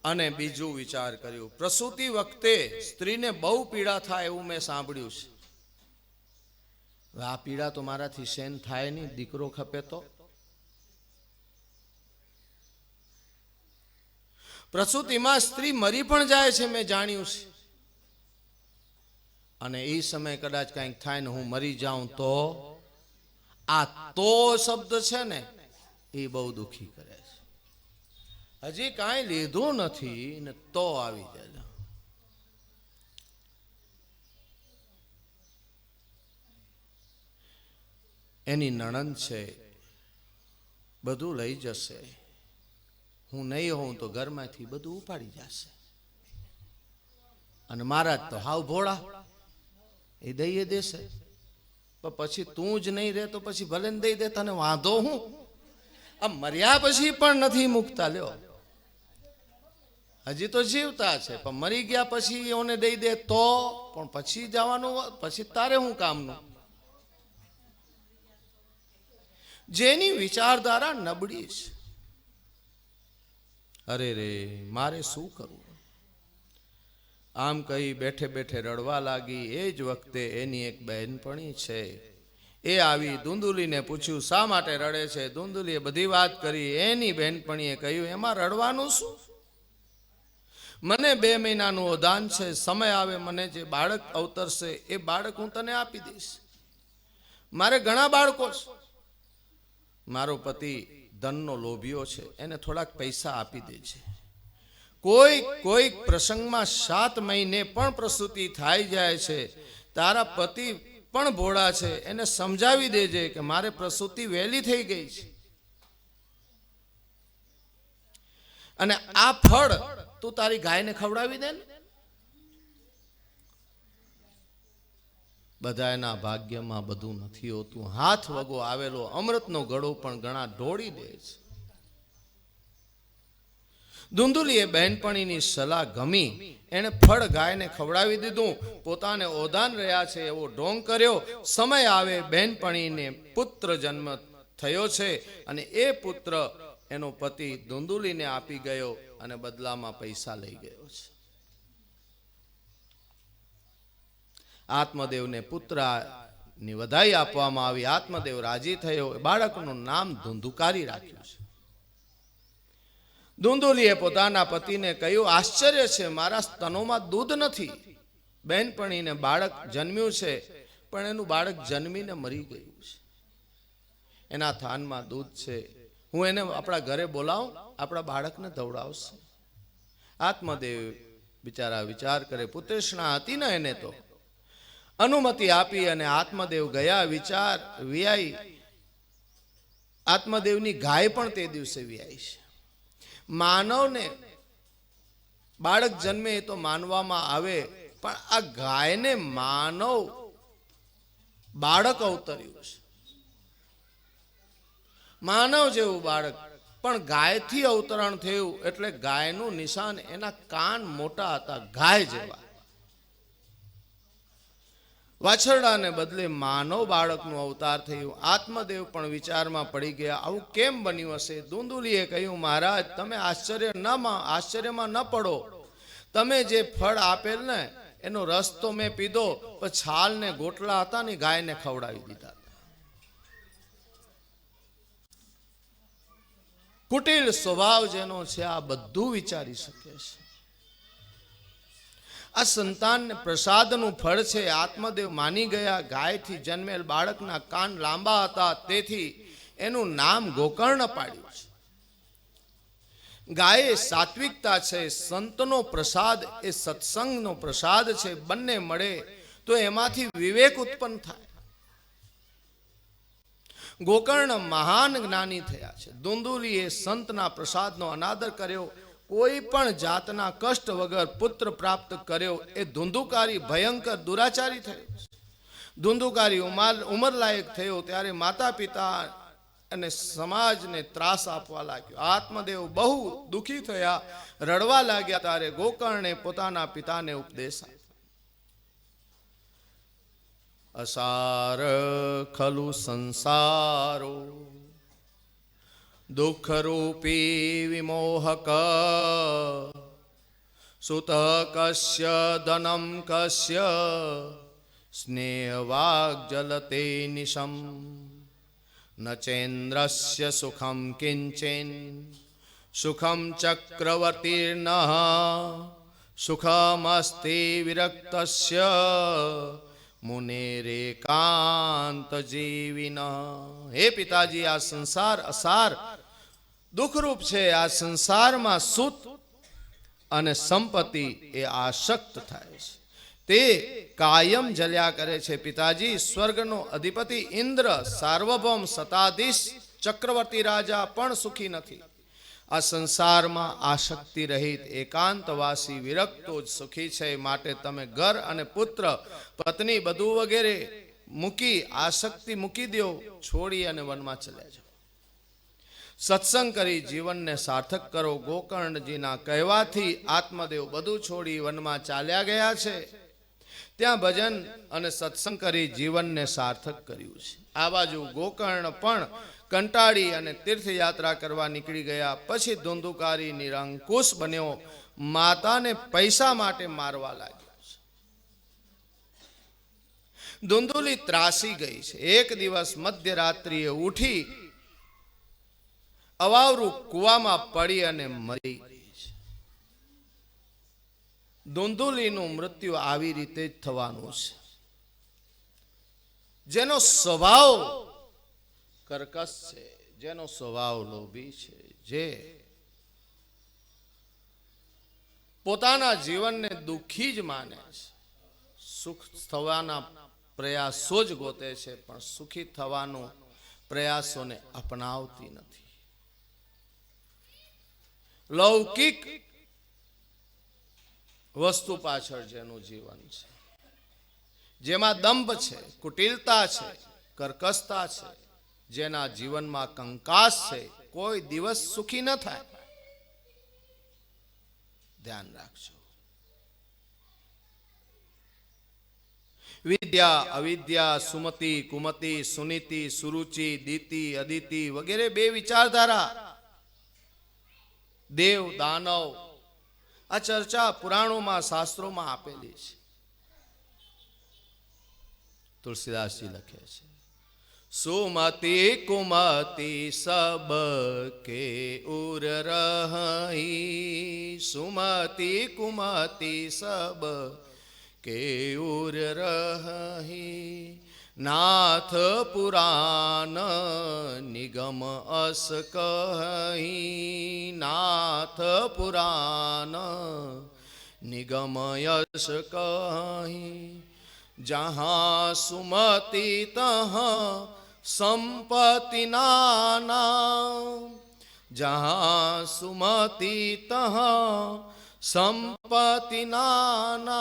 અને બીજું વિચાર કર્યું, પ્રસૂતિ વખતે સ્ત્રીને બહુ પીડા થાય એવું મેં સાંભળ્યું છે. આ પીડા તો મારાથી સહન થાય નહીં, દીકરો ખપે તો. પ્રસૂતિમાં સ્ત્રી મરી પણ જાય છે, મેં જાણ્યું છે. અને એ સમય કદાચ કંઈક થાય ને હું મરી જાઉં તો, આ તો શબ્દ છે ને એ બહુ દુખી કરે છે. હજી કાંઈ લીધું નથી ને તો આવી જાય. એની નણંદ છે, બધું લઈ જશે. હું નહીં હોઉં તો ઘરમાંથી બધું ઉપાડી જશે. અને મહારાજ તો હાવ ભોળા, એ દઈએ દેશે. પણ પછી તું જ નહીં રહે તો પછી ભલે ને દઈ દે, તને વાંધો હું? આ મર્યા પછી પણ નથી મુકતા. લ્યો, હજી તો જીવતા છે, પણ મરી ગયા પછી એને દઈ દે તો પણ પછી જવાનું, પછી તારે હું કામનું? જેની વિચારધારા નબળી છે, અરે રે મારે શું કરવું? આમ કહી બેઠે બેઠે રડવા લાગી. એ જ વખતે એની એક બહેનપણી છે, એ આવી દુંદુલીને પૂછ્યું શા માટે રડે છે. દુંદુલીએ બધી વાત કરી. એની બહેનપણીએ કહ્યું એમાં રડવાનું શું? મને 2 મહિનાનું ઓદાન છે. સમય આવે મને જે બાળક અવતરશે એ બાળક હું તને આપી દઈશ. મારે ઘણા બાળકો છે. મારો પતિ ધનનો લોભીઓ છે, એને થોડાક પૈસા આપી દે છે. કોઈ પ્રસંગમાં 7 મહિને પણ પ્રસૂતિ થઈ જાય છે. તારા પતિ પણ ભોળા છે, એને સમજાવી દેજે કે મારે પ્રસૂતિ વહેલી થઈ ગઈ છે. અને આ ફળ તું તારી ગાયને ખવડાવી દે ને. બધાના ભાગ્યમાં બધું નથી હોતું. હાથ વગો આવેલો અમૃતનો ઘડો પણ ઘણા ઢોળી દે છે. દુંદુલીએ બહેનપણીની સલાહ ગમી. એણે ફળ ગાયને ખવડાવી દીધું. પોતાને ઓદાન રહ્યા છે એવો ઢોંગ કર્યો. સમય આવે બહેનપણીને પુત્ર જન્મ થયો છે અને એ પુત્ર એનો પતિ દુંદુલીને આપી ગયો અને બદલામાં પૈસા લઈ ગયો છે. આત્મદેવને પુત્રની વધાઈ આપવામાં આવી. આત્મદેવ રાજી થયો. બાળકનું નામ ધુંધુકારી રાખ્યું છે. ધુંધુલીએ પોતાના પતિને કહ્યું, આશ્ચર્ય છે, મારા સ્તનોમાં દૂધ નથી. બહેનપણીને બાળક જન્મ્યું છે, પણ એનું બાળક જન્મીને મરી ગયું છે. એના થાનમાં દૂધ છે, હું એને આપણા ઘરે બોલાવું, આપણા બાળકને દવડાવશે. આત્મદેવ બિચારા વિચાર કરે, પુત્રેષ્ણા હતી ને એને તો અનુમતિ આપી અને આત્મદેવ ગયા. વિચાર વિયાઈ, આત્મદેવની ગાય પણ તે દિવસે વિયાઈ છે. માનવને બાળક જન્મે એ તો માનવામાં આવે, પણ આ ગાયને માનવ બાળક અવતર્યું છે. માનવ જેવું બાળક, પણ ગાયથી અવતરણ થયું એટલે ગાયનું નિશાન, એના કાન મોટા હતા ગાય જેવા. વાછરડાને બદલે માનવ બાળકનું અવતાર થયું. આત્મદેવ પણ વિચારમાં પડી ગયા, આવું કેમ બન્યું હશે? ધુંધુલીએ કહ્યું, મહારાજ તમે આશ્ચર્યમાં ન પડો. તમે જે ફળ આપેલ ને એનો રસ તો મેં પીધો, પણ છાલ ને ગોટલા હતા ને ગાયને ખવડાવી દીધા. કુટિલ સ્વભાવ જેનો છે આ બધું વિચારી શકે છે. આ સંતાનને પ્રસાદનું ફળ છે. આત્મદેવ માની ગયા. ગાયથી જન્મેલ બાળકના કાન લાંબા હતા, તેથી એનું નામ ગોકર્ણ પાડ્યું છે. ગાય સાત્વિકતા છે, સંતનો પ્રસાદ એ સત્સંગનો પ્રસાદ છે. બંને મળે તો એમાંથી વિવેક ઉત્પન્ન થાય. ગોકર્ણ મહાન જ્ઞાની થયા છે. ધુંધુલીએ સંતના પ્રસાદનો અનાદર કર્યો. કોઈ પણ જાતના કષ્ટ વગર પુત્ર પ્રાપ્ત કર્યો. એ ધુંધુકારી ભયંકર દુરાચારી થયો. ધુંધુકારી ઉંમરલાયક થયો ત્યારે માતા પિતા અને સમાજને ત્રાસ આપવા લાગ્યો. આત્મદેવ બહુ દુઃખી થયા, રડવા લાગ્યા. ત્યારે ગોકર્ણે પોતાના પિતાને ઉપદેશ આપ્યો. અસાર ખલુ સંસારો દુઃખરૂપી વિમોહક સુત કસ્ય ધનમ કસ્ય સ્નેહવાગ જલતે નિશમ ન ચેન્દ્રસ્ય સુખમ કિંચન સુખમ ચક્રવર્તીર્ન સુખમસ્તિ વિરક્તસ્ય મુનેરેકાંત જીવિન. હે પિતાજી, આ સંસાર અસાર દુઃખરૂપ છે. આ સંસારમાં સુત અને સંપત્તિ એ આસક્ત થાય છે, તે કાયમ જલ્યા કરે છે. પિતાજી, સ્વર્ગનો અધિપતિ ઇન્દ્ર, સાર્વભૌમ સતાધીશ ચક્રવર્તી રાજા પણ સુખી નથી. આ સંસારમાં આસક્તિ રહિત એકાંતવાસી વિરક્તો જ સુખી છે. માટે તમે ઘર અને પુત્ર પત્ની બધું વગેરે મૂકી આસક્તિ મૂકી દો, છોડી અને વનમાં ચલ્યા જાઓ. સત્સંગ કરી જીવનને સાર્થક કરો. ગોકર્ણજીના કહેવાથી આત્મદેવ બધું છોડી વનમાં ચાલ્યા ગયા છે. ત્યાં ભજન અને સત્સંગ કરી જીવનને સાર્થક કર્યું છે. આ બાજુ ગોકર્ણ પણ કંટાળી અને તીર્થયાત્રા કરવા નીકળી ગયા. પછી ધુંધુકારી નિરંકુશ બન્યો, માતાને પૈસા માટે મારવા લાગ્યો છે. ધુંધુલી ત્રાસી ગઈ છે. એક દિવસ મધ્યરાત્રિએ ઉઠી અવાવરું કૂવામાં પડી અને મરી ગઈ છે. ધુંધુલીનું મૃત્યુ આવી રીતે જ થવાનું છે. જેનો સ્વભાવ કર્કશ છે, જેનો સ્વભાવ લોભી છે, જે પોતાના જીવનને દુઃખી જ માને છે, સુખ થવાના પ્રયાસો જ ગોતે છે, પણ સુખી થવાનો પ્રયાસોને અપનાવતી નથી. લૌકિક વસ્તુ પાછળ જેનું જીવન છે, જેમાં દંભ છે, કુટિલતા છે, કર્કશતા છે, જેના જીવનમાં કંકાસ છે, કોઈ દિવસ સુખી ન થાય. ધ્યાન રાખજો. વિદ્યા અવિદ્યા, સુમતિ કુમતિ, સુનીતિ સુરુચિ, દીતિ અદિતિ વગેરે બે વિચારધારા, દેવ દાનવ, આ ચર્ચા પુરાણોમાં શાસ્ત્રોમાં આપેલી છે. તુલસીદાસજી લખે છે, सुमति कुमति सब के उर रही, सुमति कुमति सब के उर रही, नाथ पुराण निगम अस कही, नाथ पुराण निगम यश कही, जहाँ सुमति तहाँ संपत्ति नाना, जहाँ सुमति तहाँ संपत्ति नाना,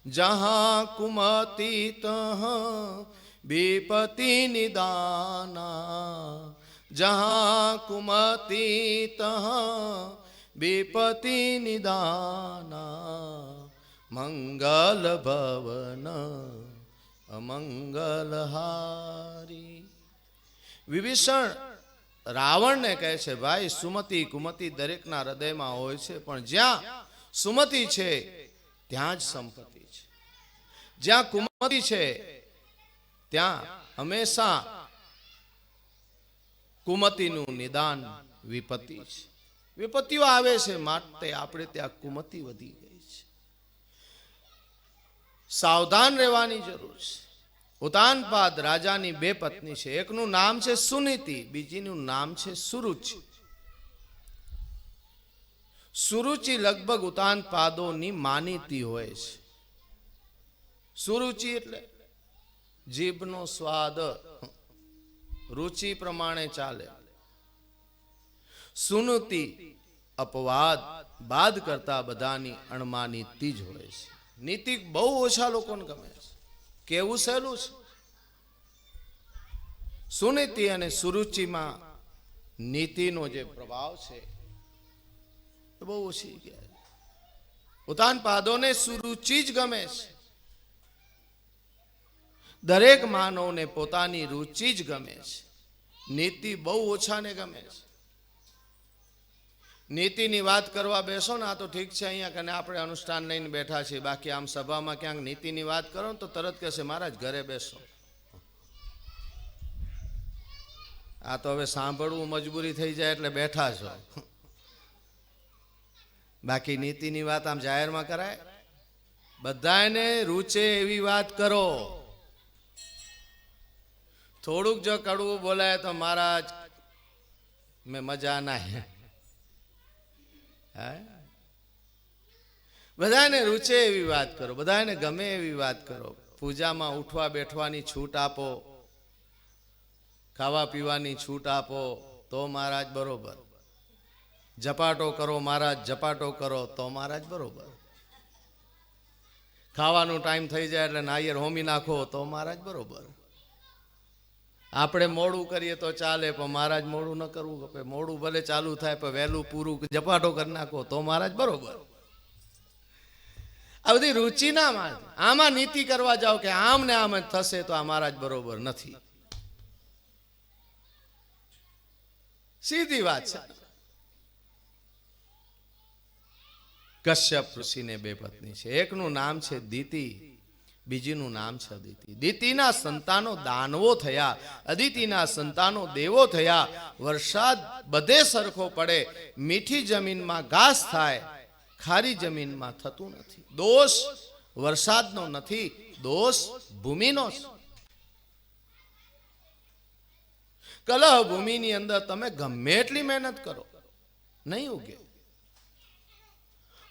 जहाँ कुमति तहाँ विपत्ति निदाना, जहाँ कुमति तहाँ विपत्ति निदाना, मंगल भवन अमंगल हारी। વિભીષણ રાવણને કહે છે, ભાઈ સુમતિ કુમતિ દરેકના હૃદયમાં હોય છે, પણ જ્યાં સુમતિ છે ત્યાં જ સંપત્તિ છે, જ્યાં કુમતિ છે ત્યાં હંમેશા કુમતિનું નિદાન વિપત્તિ છે. વિપત્તિઓ આવે છે માટે આપણે ત્યાં કુમતિ વધી ગઈ છે. સાવધાન રહેવાની જરૂર છે. ઉતાનપાદ રાજાની બે પત્ની છે, એકનું નામ છે સુનીતિ, બીજીનું નામ છે સુરુચિ. સુરુચિ લગભગ ઉતાનપાદોની માનીતી હોય છે. સુરુચિ એટલે જીભનો સ્વાદ રુચિ પ્રમાણે ચાલે. સુનતિ અપવાદ બાદ કરતા બધાની અણમાનીતી જ હોય છે. નીતિ બહુ ઓછા લોકોને ગમે છે, કેવું સહેલું છે. સુનીતિ અને સુરુચિમાં નીતિનો જે પ્રભાવ છે એ બહુ ઓછી ગયા. ઉતાનપાદોને સુરુચિ જ ગમે છે. દરેક માનવને પોતાની રુચિ જ ગમે છે. નીતિ બહુ ઓછાને ગમે છે. નીતિની વાત કરવા બેસો ને, આ તો ઠીક છે અહીંયા કને આપણે અનુષ્ઠાન લઈને બેઠા છીએ, બાકી આમ સભામાં ક્યાંક નીતિની વાત કરો ને તો તરત કહેશે મહારાજ ઘરે બેસો. આ તો હવે સાંભળવું મજબૂરી થઈ જાય એટલે બેઠા છો. બાકી નીતિની વાત આમ જાહેરમાં કરાય? બધાને રૂચે એવી વાત કરો. થોડુંક જો કડવું બોલાય તો મહારાજ મેં મજા ના હે. બધાને રૂચે એવી વાત કરો, બધાને ગમે એવી વાત કરો. પૂજામાં ઉઠવા બેઠવાની છૂટ આપો, ખાવા પીવાની છૂટ આપો તો મહારાજ બરોબર. ઝપાટો કરો મહારાજ, ઝપાટો કરો તો મહારાજ બરોબર. ખાવાનું ટાઈમ થઈ જાય એટલે નાળિયેર હોમી નાખો તો મહારાજ બરોબર. આપણે મોડું કરીએ તો ચાલે, પણ મહારાજ મોડું ન કરવું ખપે. મોડું ભલે ચાલુ થાય પણ વહેલું પૂરું ઝપાટો કરી નાખો તો મહારાજ બરોબર. આ બધી રુચિ ના માં. આમાં નીતિ કરવા જાઓ કે આમ ને આમ જ થશે તો આ મહારાજ બરોબર નથી. સીધી વાત છે. કશ્યપ ઋષિને બે પત્ની છે, એકનું નામ છે દિતિ, બીજીનું નામ છે અદિતિ. દિતિના સંતાનો દાનવો થયા, અદિતિના સંતાનો દેવો થયા. વરસાદ બધે સરખો પડે, મીઠી જમીનમાં ઘાસ થાય, ખારી જમીનમાં થતું નથી. દોષ વરસાદનો નથી, દોષ ભૂમિનો છે. કલહ ભૂમિની અંદર તમે ગમે એટલી મહેનત કરો નહીં ઉગે.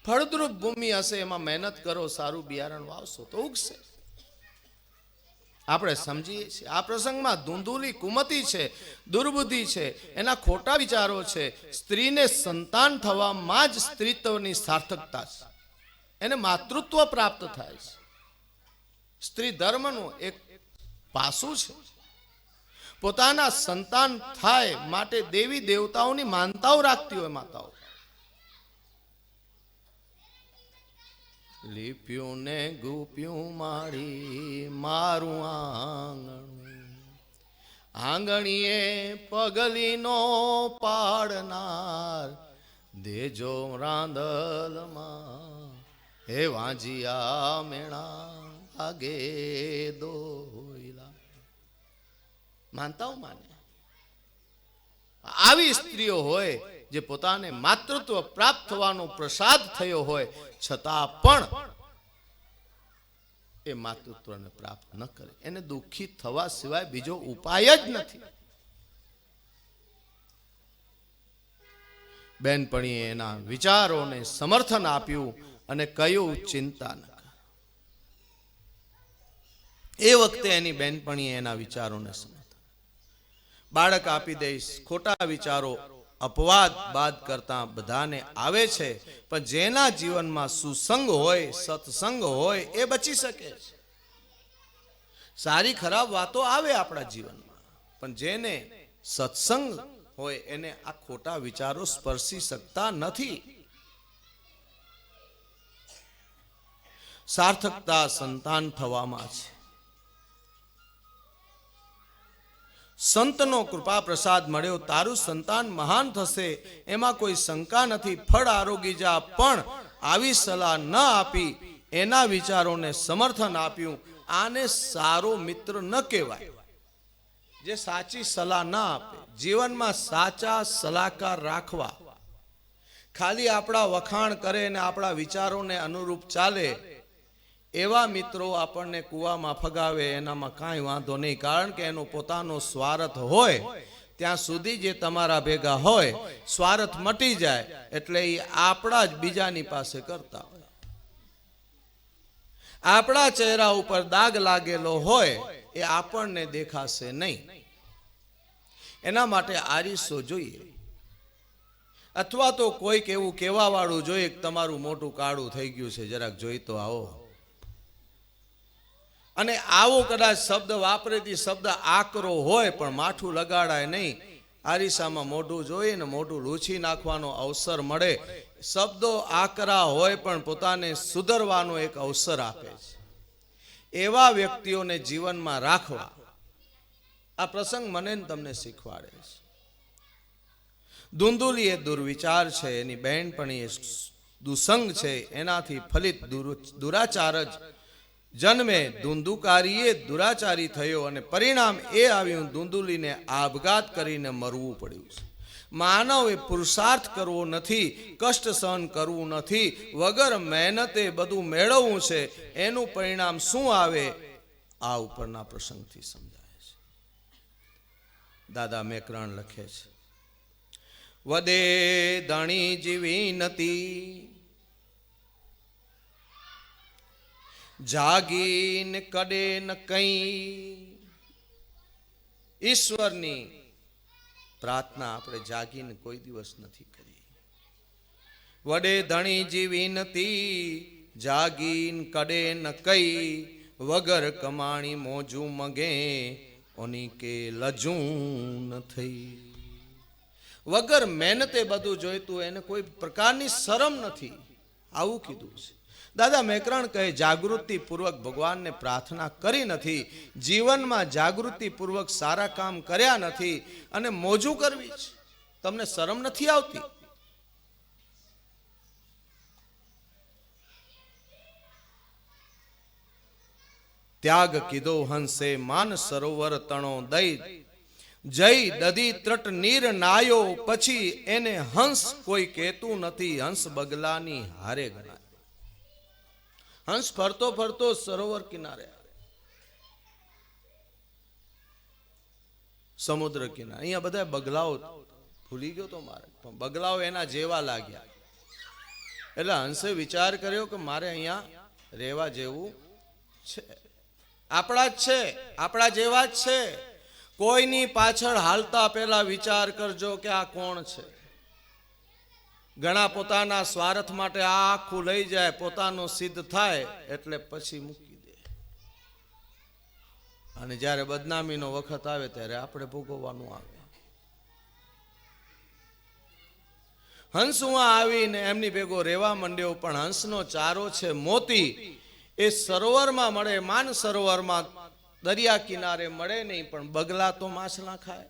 ફળદ્રુપ ભૂમિ હશે એમાં મહેનત કરો, સારું બિયારણ વાવશો તો ઉગશે. આપણે સમજીએ છીએ આ પ્રસંગમાં ધૂંધુલી કુમતિ છે, દુર્બુદ્ધિ છે, એના ખોટા વિચારો છે. સ્ત્રીને સંતાન થવામાં જ સ્ત્રીત્વની સાર્થકતા છે, એને માતૃત્વ પ્રાપ્ત થાય છે. સ્ત્રી ધર્મનું એક પાસું છે. પોતાના સંતાન થાય માટે દેવી દેવતાઓની માનતાઓ રાખતી હોય માતાઓ. લીપ્યું ને ગુપ્યું મારી મારું આંગણું, આંગણીએ પગલીનો પાડનાર, દેજો રાંદલમાં હે વાંજિયા મેણા આગે દોયલા. માનતાઓ માને. આવી સ્ત્રીઓ હોય જે પોતાને માતૃત્વ પ્રાપ્ત થવાનો પ્રસાદ થયો હોય છતાં પણ એ માતૃત્વને પ્રાપ્ત ન કરે, એને દુઃખી થવા સિવાય બીજો ઉપાય જ નથી. બેનપણીએ એના વિચારોને સમર્થન આપ્યું અને કહ્યું ચિંતા ન કર. એ વખતે એની બેનપણીએ એના વિચારોને સમર્થન, બાળક આપી દઈશ, ખોટા વિચારો અપવાદ બાદ કરતા બધાને આવે છે, પણ જેના જીવનમાં સુસંગ હોય, સત્સંગ હોય એ બચી શકે છે. સારી ખરાબ વાતો આવે આપણા જીવનમાં, પણ જેને સત્સંગ હોય એને આ ખોટા વિચારો સ્પર્શી શકતા નથી. સાર્થકતા સંતાન થવામાં છે. સંતનો કૃપા પ્રસાદ મળ્યો, તારું સંતાન મહાન થશે, એમાં કોઈ શંકા નથી. ફળ આરોગી જા, પણ આવી સલાહ ન આપી, એના વિચારોને સમર્થન આપ્યું. આને સારો મિત્ર ન કહેવાય, જે સાચી સલાહ ના આપે. જીવનમાં સાચા સલાહકાર રાખવા, ખાલી આપણા વખાણ કરે ને આપણા વિચારોને અનુરૂપ ચાલે એવા મિત્રો આપણને કૂવામાં ફગાવે, એનામાં કાંઈ વાંધો નહીં. કારણ કે એનો પોતાનો સ્વાર્થ હોય ત્યાં સુધી જે તમારા ભેગા હોય, સ્વાર્થ મટી જાય એટલે એ આપણા જ બીજાની પાસે કરતા હોય. આપણા ચહેરા ઉપર દાગ લાગેલો હોય એ આપણને દેખાશે નહીં. એના માટે આરીસો જોઈએ, અથવા તો કોઈક એવું કહેવા વાળું જોઈએ કે તમારું મોટું કાળું થઈ ગયું છે, જરાક જોઈ તો આવો. અને આવો કદાચ શબ્દ વાપરેથી શબ્દ આકરો હોય પણ માઠું લગાડાય નહીં. આરીસામાં મોઢું જોઈને મોઢું લૂછી નાખવાનો અવસર મળે. શબ્દો આકરા હોય પણ પોતાને સુધરવાનો એક અવસર આપે છે. એવા વ્યક્તિઓને જીવનમાં રાખવા આ પ્રસંગ મને તમને શીખવાડે છે. ધુંધુલી એ દુર્વિચાર છે, એની બહેનપણી એ દુસંગ છે, એનાથી ફલિત દુરાચાર જ જન્મે. ધુંધુકારીએ દુરાચારી થયો અને પરિણામ એ આવ્યું ધુંધુલીને આપઘાત કરીને મરવું પડ્યું છે. માનવે પુરુષાર્થ કરવો નથી, કષ્ટ સહન કરવું નથી, વગર મહેનતે બધું મેળવવું છે. એનું પરિણામ શું આવે આ ઉપરના પ્રસંગથી સમજાય છે. દાદા મેકરણ લખે છે, વદે ધણી જીવી નથી, જાગીને કડે ન કઈ. ઈશ્વરની પ્રાર્થના આપણે જાગીને કોઈ દિવસ નથી કરી. વડે ધણી જીવી નથી, જાગીન કડે ન કઈ, વગર કમાણી મોજું મગે, ઓની કે લજું ન થઈ. વગર મહેનતે બધું જોઈતું, એને કોઈ પ્રકારની શરમ નથી, આવું કીધું છે. દાદા મેકરણ કહે, જાગૃતિ પૂર્વક ભગવાનને પ્રાર્થના કરી નથી, જીવનમાં જાગૃતિ પૂર્વક સારા કામ કર્યા નથી, અને મોજું કરવી છે. તમને શરમ નથી આવતી? ત્યાગ કીધો હંસે માન સરોવર તણો દઈ, જય દધી ત્રટ નીર નાયો, પછી એને હંસ કોઈ કહેતું નથી, હંસ બગલાની હારે ગણાય. હંસ ફરતો ફરતો સરોવર કિનારે, સમુદ્ર કિનારે. અહીંયા બધા બગલાઓ, ભૂલી ગયો તો મારે, પણ બગલાઓ એના જેવા લાગ્યા. એટલે હંસે વિચાર કર્યો કે મારે અહીંયા રહેવા જેવું છે. આપણા જ છે, આપણા જેવા જ છે. કોઈની પાછળ હાલતા પહેલા વિચાર કરજો કે આ કોણ છે. ઘણા પોતાના સ્વાર્થ માટે આ આખું લઈ જાય, પોતાનો સિદ્ધ થાય એટલે પછી મૂકી દે, અને જ્યારે બદનામીનો વખત આવે ત્યારે આપણે ભોગવવાનું આવે. હંસ આવીને એમની ભેગો રહેવા માંડ્યો, પણ હંસનો ચારો છે મોતી, એ સરોવરમાં મળે, માન સરોવરમાં, દરિયા કિનારે મળે નહીં. પણ બગલા તો માછલા ખાય.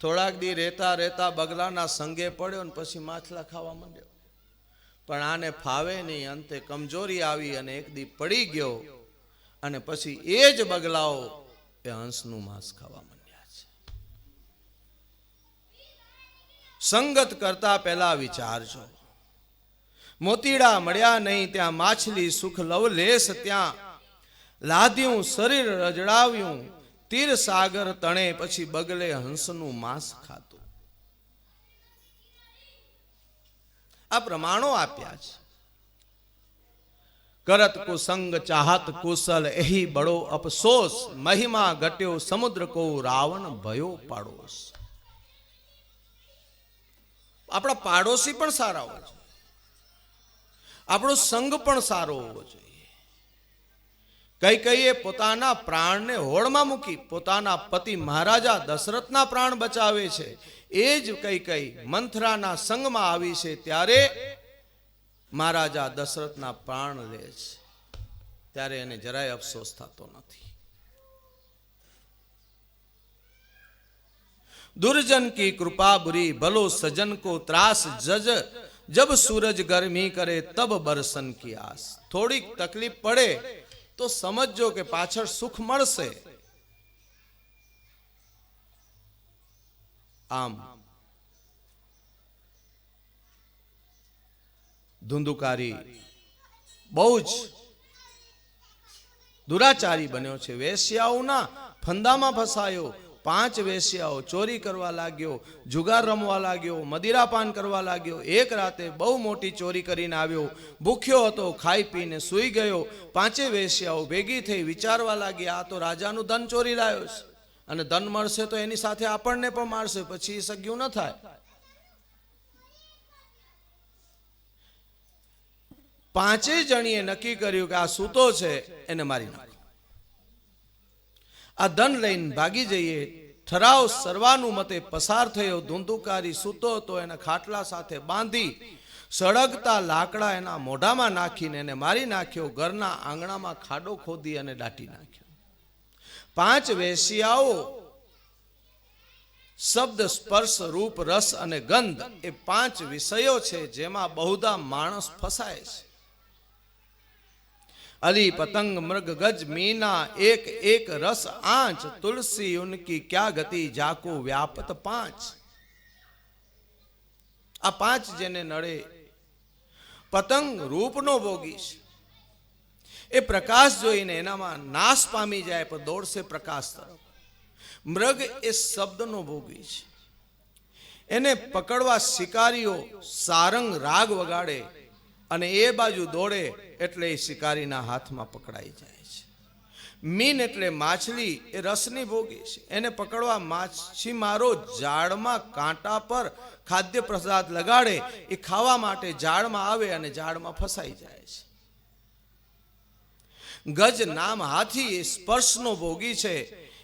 થોડાક દી રહેતા રહેતા બગલાના સંગે પડ્યો ને પછી માછલા ખાવા માંડ્યો. પણ આને ફાવે નહીં, અંતે કમજોરી આવી અને એક દી પડી ગયો. અને પછી એ જ બગલાઓ એ હંસનું માંસ ખાવા માંડ્યા છે. સંગત કરતા પહેલા વિચારજો. મોતીડા મળ્યા નહીં ત્યાં માછલી સુખ લવલેશ ત્યાં, લાદ્યું શરીર રજડાવ્યું તીર સાગર તણે, પછી બગલે હંસનું માંસ ખાતું. આ પ્રમાણો આપ્યા છે. કરત કુસંગ ચાહત કુશલ એહી બડો અફસોસ, મહિમા ઘટ્યો સમુદ્ર કો રાવણ ભયો પાડોશ. આપણા પાડોશી પણ સારા હોવા જોઈએ, આપણો સંગ પણ સારો હોવો જોઈએ. કૈકેયીએ પોતાના પ્રાણને હોળમાં મૂકી પોતાના પતિ મહારાજા દશરથના પ્રાણ બચાવે છે. એ જ કૈકેયી મંથરાના સંગમાં આવી છે ત્યારે મહારાજા દશરથના પ્રાણ લે છે. ત્યારે એને જરાય અફસોસ થતો નથી. दुर्जन की कृपा बुरी भलो सजन को त्रास जज, जब सूरज गर्मी करे तब बरसन की आस. થોડીક તકલીફ પડે તો સમજજો કે પાછળ સુખ મળશે. આમ ધુંધુકારી બહુ જ દુરાચારી બન્યો છે. વેશ્યાઓના ફંદામાં ફસાયો. 5 વેશ્યાઓ ચોરી કરવા લાગ્યો, જુગાર રમવા લાગ્યો, મદિરાપાન કરવા લાગ્યો. એક રાતે બહુ મોટી ચોરી કરીને આવ્યો, ભૂખ્યો હતો, ખાઈ પીને સૂઈ ગયો. 5 વેશ્યાઓ ભેગી થઈ વિચારવા લાગી આ તો રાજાનું ધન ચોરી લાવ્યો છે અને ધન મળશે તો એની સાથે આપણને પણ મારશે, પછી સગ્યું ન થાય. 5 જણીએ નક્કી કર્યું કે આ સૂતો છે એને મારી નાખો, આ ધન લઈને ભાગી જઈએ. ઠરાવ સર્વાનુમતે પસાર થયો. ધુંધુકારી સૂતો હતો એના ખાટલા સાથે બાંધી સળગતા લાકડા એના મોઢામાં નાખીને એને મારી નાખ્યો. ઘરના આંગણામાં ખાડો ખોદી અને દાટી નાખ્યો. 5 વેશ્યાઓ શબ્દ સ્પર્શ રૂપ રસ અને ગંધ એ 5 વિષયો છે જેમાં બહુધા માણસ ફસાય છે. अली पतंग मृग गज मीना एक एक रस आंच, तुलसी उनकी क्या गति जाको व्यापत 5. આ 5 જેને નડે. પતંગ રૂપનો ભોગી છે, એ પ્રકાશ જોઈને એનામાં નાશ પામી જાય પણ દોડશે પ્રકાશ તરફ. મૃગ એ શબ્દનો ભોગી છે, એને પકડવા શિકારીઓ સારંગ રાગ વગાડે અને એ બાજુ દોડે એટલે એ શિકારીના હાથમાં પકડાઈ જાય છે. મીન એટલે માછલી એ રસની ભોગી છે, એને પકડવા માછીમારો જાળમાં કાંટા પર ખાદ્ય પ્રસાદ લગાડે, એ ખાવા માટે જાળમાં આવે અને જાળમાં ફસાઈ જાય છે. ગજ નામ હાથી એ સ્પર્શનો ભોગી છે,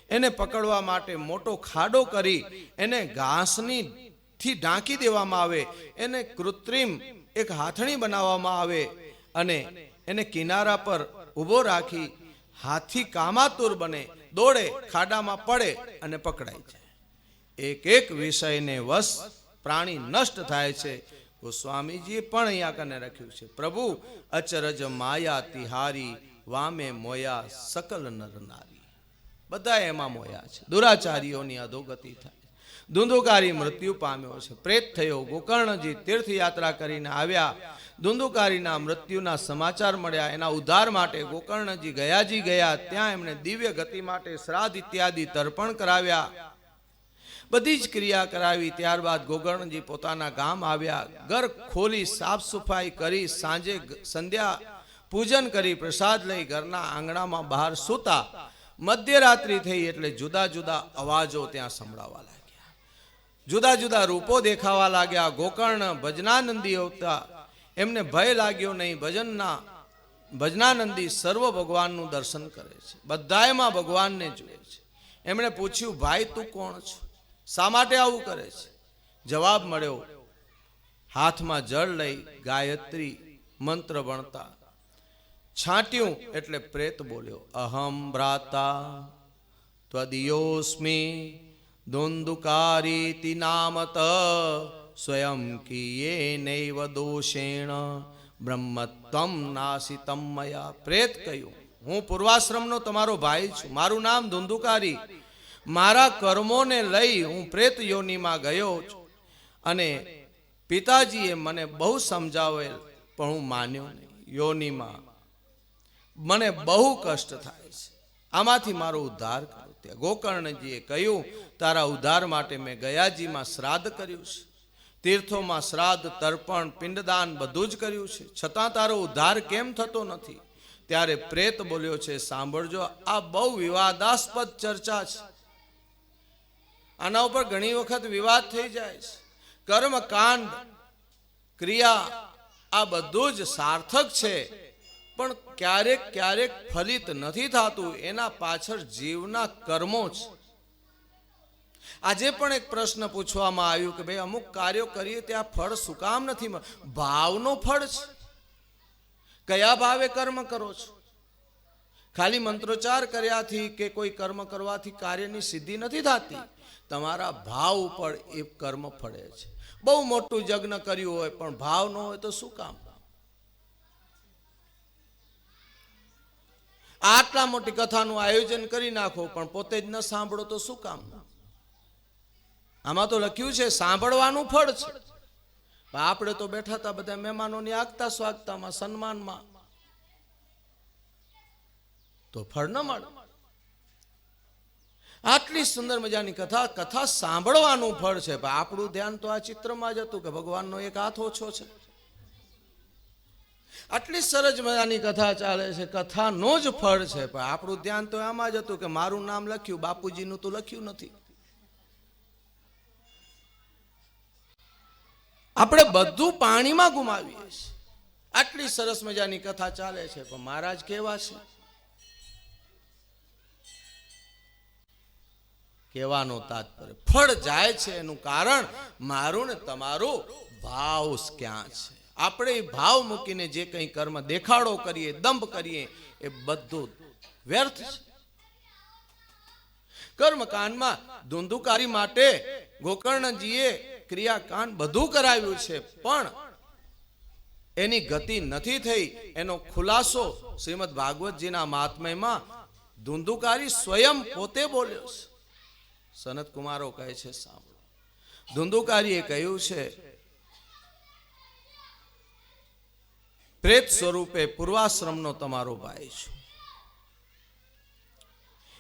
એને પકડવા માટે મોટો ખાડો કરી એને ઘાસની થી ઢાંકી દેવામાં આવે, એને કૃત્રિમ એક હાથણી બનાવવામાં આવે અને એને કિનારા પર ઊભો રાખી હાથી કામાતુર બને, દોડે, ખાડામાં પડે અને પકડાઈ જાય. એક એક વિષયને વશ પ્રાણી નષ્ટ થાય છે. ગોસ્વામીજીએ પણ અહીંયા કને રાખ્યું છે, પ્રભુ અચરજ માયા તિહારી, વામે મોયા સકલ નર નારી. બધા એમાં મોયા છે. દુરાચારીઓની અધોગતિ થાય. ધુંધુકારી મૃત્યુ પામ્યો છે, પ્રેત થયો. ગોકર્ણજી તીર્થયાત્રા કરીને આવ્યા, ધુંધુકારીના મૃત્યુના સમાચાર મળ્યા. એના ઉદ્ધાર માટે ગોકર્ણજી ગયા. ત્યાં એમણે દિવ્ય ગતિ માટે શ્રાદ્ધ ઇત્યાદિ તર્પણ કરાવ્યા, બધી જ ક્રિયા કરાવી. ત્યારબાદ ગોકર્ણજી પોતાના ગામ આવ્યા, ઘર ખોલી સાફ સફાઈ કરી, સાંજે સંધ્યા પૂજન કરી, પ્રસાદ લઈ ઘરના આંગણામાં બહાર સૂતા. મધ્યરાત્રિ થઈ એટલે જુદા જુદા અવાજો ત્યાં સંભળાવા લાગ્યા, જુદા જુદા રૂપો દેખાવા લાગ્યા. ગોકર્ણ ભજનાનંદી હતા, એમને ભય લાગ્યો નહીં. ભજનાનંદી સર્વ ભગવાનનું દર્શન કરે છે, બધાયમાં ભગવાનને જુએ છે. એમણે પૂછ્યું, ભાઈ તું કોણ છો, શા માટે આવું કરે છે? જવાબ મળ્યો, હાથમાં જળ લઈ ગાયત્રી મંત્ર ભણતા છાંટ્યું એટલે પ્રેત બોલ્યો, અહમ ભ્રાતા ત્વદિયોસ્મિ ધુંધુકારીતિ નામત, સ્વયં કિયે નૈવ દોષેણ બ્રહ્મત્વમ નાસિતમ મયા. પ્રેત કહ્યું, હું પૂર્વાશ્રમનો તમારો ભાઈ છું, મારું નામ ધુંધુકારી, મારા કર્મોને લઈ હું પ્રેત યોનિમાં ગયો છું અને પિતાજીએ મને બહુ સમજાવેલ પણ હું માન્યો નહીં. યોનિમાં મને બહુ કષ્ટ થાય છે, આમાંથી મારો ઉદ્ધાર કરો. ત્યાં ગોકર્ણજીએ કહ્યું, તારા ઉદ્ધાર માટે મેં ગયાજીમાં શ્રાદ્ધ કર્યું છે, તીર્થોમાં શ્રાદ્ધ, તર્પણ, પિંડદાન બધું જ કર્યું છે, છતાં તારો ઉદ્ધાર કેમ થતો નથી? ત્યારે પ્રેત બોલ્યો છે, સાંભળજો, આ બહુ વિવાદાસ્પદ ચર્ચા છે, આના ઉપર ઘણી વખત વિવાદ થઈ જાય છે. કર્મ, કાંડ, ક્રિયા આ બધું જ સાર્થક છે, પણ ક્યારેક ક્યારેક ફલિત નથી થતું, એના પાછળ જીવના કર્મો છે. આજે પણ એક પ્રશ્ન પૂછવામાં આવ્યું કે ભાઈ અમુક કાર્યો કરીએ ત્યાં ફળ શું કામ નથી મળતું? ભાવનો ફળ છે. કયા ભાવે કર્મ કરો છો? ખાલી મંત્રોચ્ચાર કર્યાથી કે કોઈ કર્મ કરવાથી કાર્યની સિદ્ધિ નથી થતી, તમારા ભાવ ઉપર એ કર્મ ફળે છે. બહુ મોટું યજ્ઞ કર્યું હોય પણ ભાવ ન હોય તો શું કામ? આટલા મોટી કથાનું આયોજન કરી નાખો પણ પોતે જ ન સાંભળો તો શું કામ? આમાં તો લખ્યું છે સાંભળવાનું ફળ છે. આપણે તો બેઠા હતા બધા મહેમાનોની આગતા સ્વાગતામાં, સન્માનમાં, તો ફળ ન મળે. આટલી સુંદર મજાની કથા સાંભળવાનું ફળ છે. આપણું ધ્યાન તો આ ચિત્રમાં જ હતું કે ભગવાનનો એક હાથ ઓછો છે. આટલી સરસ મજાની કથા ચાલે છે, કથાનો જ ફળ છે, પણ આપણું ધ્યાન તો આમાં જ હતું કે મારું નામ લખ્યું, બાપુજીનું તો લખ્યું નથી. આપણે બધું પાણીમાં ગુમાવીએ છીએ. આટલી સરસ મજાની કથા ચાલે છે પણ મહારાજ કેવા છે? કહેવાનો તાત્પર્ય ફળ જાય છે એનું કારણ મારું ને તમારું ભાવ ક્યાં છે. આપણે એ ભાવ મૂકીને જે કંઈ કર્મ દેખાડો કરીએ, દંભ કરીએ, એ બધું વ્યર્થ છે. કર્મકાંડમાં ધુંધુકારી માટે ગોકર્ણજીએ ક્રિયાકાંડ બધું કરાવ્યું છે, પણ એની ગતિ નથી થઈ. એનો ખુલાસો શ્રીમદ ભાગવતજીના મહાત્મ્યમાં ધુંધુકારી સ્વયં પોતે બોલ્યો છે. સનત કુમારો કહે છે, સાંભળો. ધુંધુકારીએ કહ્યું છે, પ્રેત સ્વરૂપે પૂર્વાશ્રમનો તમારો ભાઈ છું.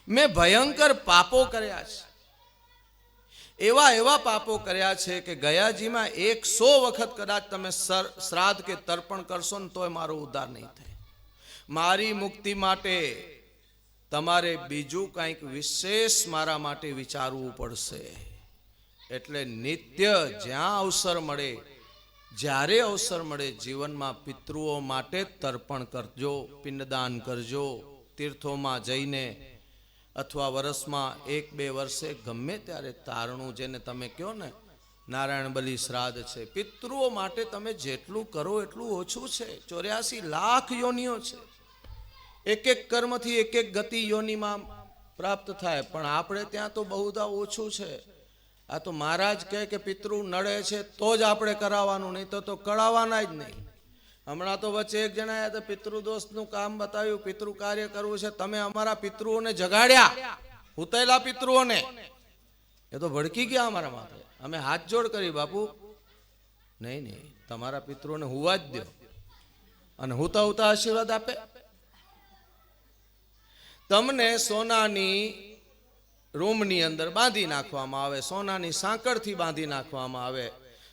મેં ભયંકર પાપો કર્યા છે, એવા પાપો કર્યા છે કે ગયાજીમાં 100 વખત કદાચ તમે શ્રાદ્ધ કે તર્પણ કરશો ને તોય મારો ઉદ્ધાર નહીં થાય. મારી મુક્તિ માટે તમારે બીજું કંઈક વિશેષ મારા માટે વિચારવું પડશે. એટલે નિત્ય જ્યાં અવસર મળે, જ્યારે અવસર મળે, જીવનમાં પિતૃઓ માટે તર્પણ કરજો, પિંડદાન કરજો. તીર્થોમાં જઈને અથવા વર્ષમાં 1-2 વર્ષે ગમે ત્યારે તારણું, જેને તમે કહો ને નારાયણ બલિ શ્રાદ્ધ છે, પિતૃઓ માટે તમે જેટલું કરો એટલું ઓછું છે. 84 લાખ યોનિઓ છે. એક કર્મથી એક ગતિ યોનિમાં પ્રાપ્ત થાય, પણ આપણે ત્યાં તો બહુધા ઓછું છે. આ તો મહારાજ કહે કે પિતૃ નડે છે તો જ આપણે કરાવવાનું, નહીં તો કરાવવાના જ નહીં. હમણાં તો વચ્ચે એક જણાએ તો પિતૃદોષનું કામ બતાવ્યું, પિતૃ કાર્ય કરવું છે, તમે અમારા પિતૃઓને જગાડ્યા, હુતેલા પિતૃઓને. એ તો ભડકી ગયા અમારા માથે. અમે હાથ જોડ કરી, બાપુ નહીં, તમારા પિતૃઓને હુવા જ દો, અને હુતા હુતા આશીર્વાદ આપે. તમને સોનાની રૂમની અંદર બાંધી નાખવામાં આવે, સોનાની સાંકળથી બાંધી નાખવામાં આવે,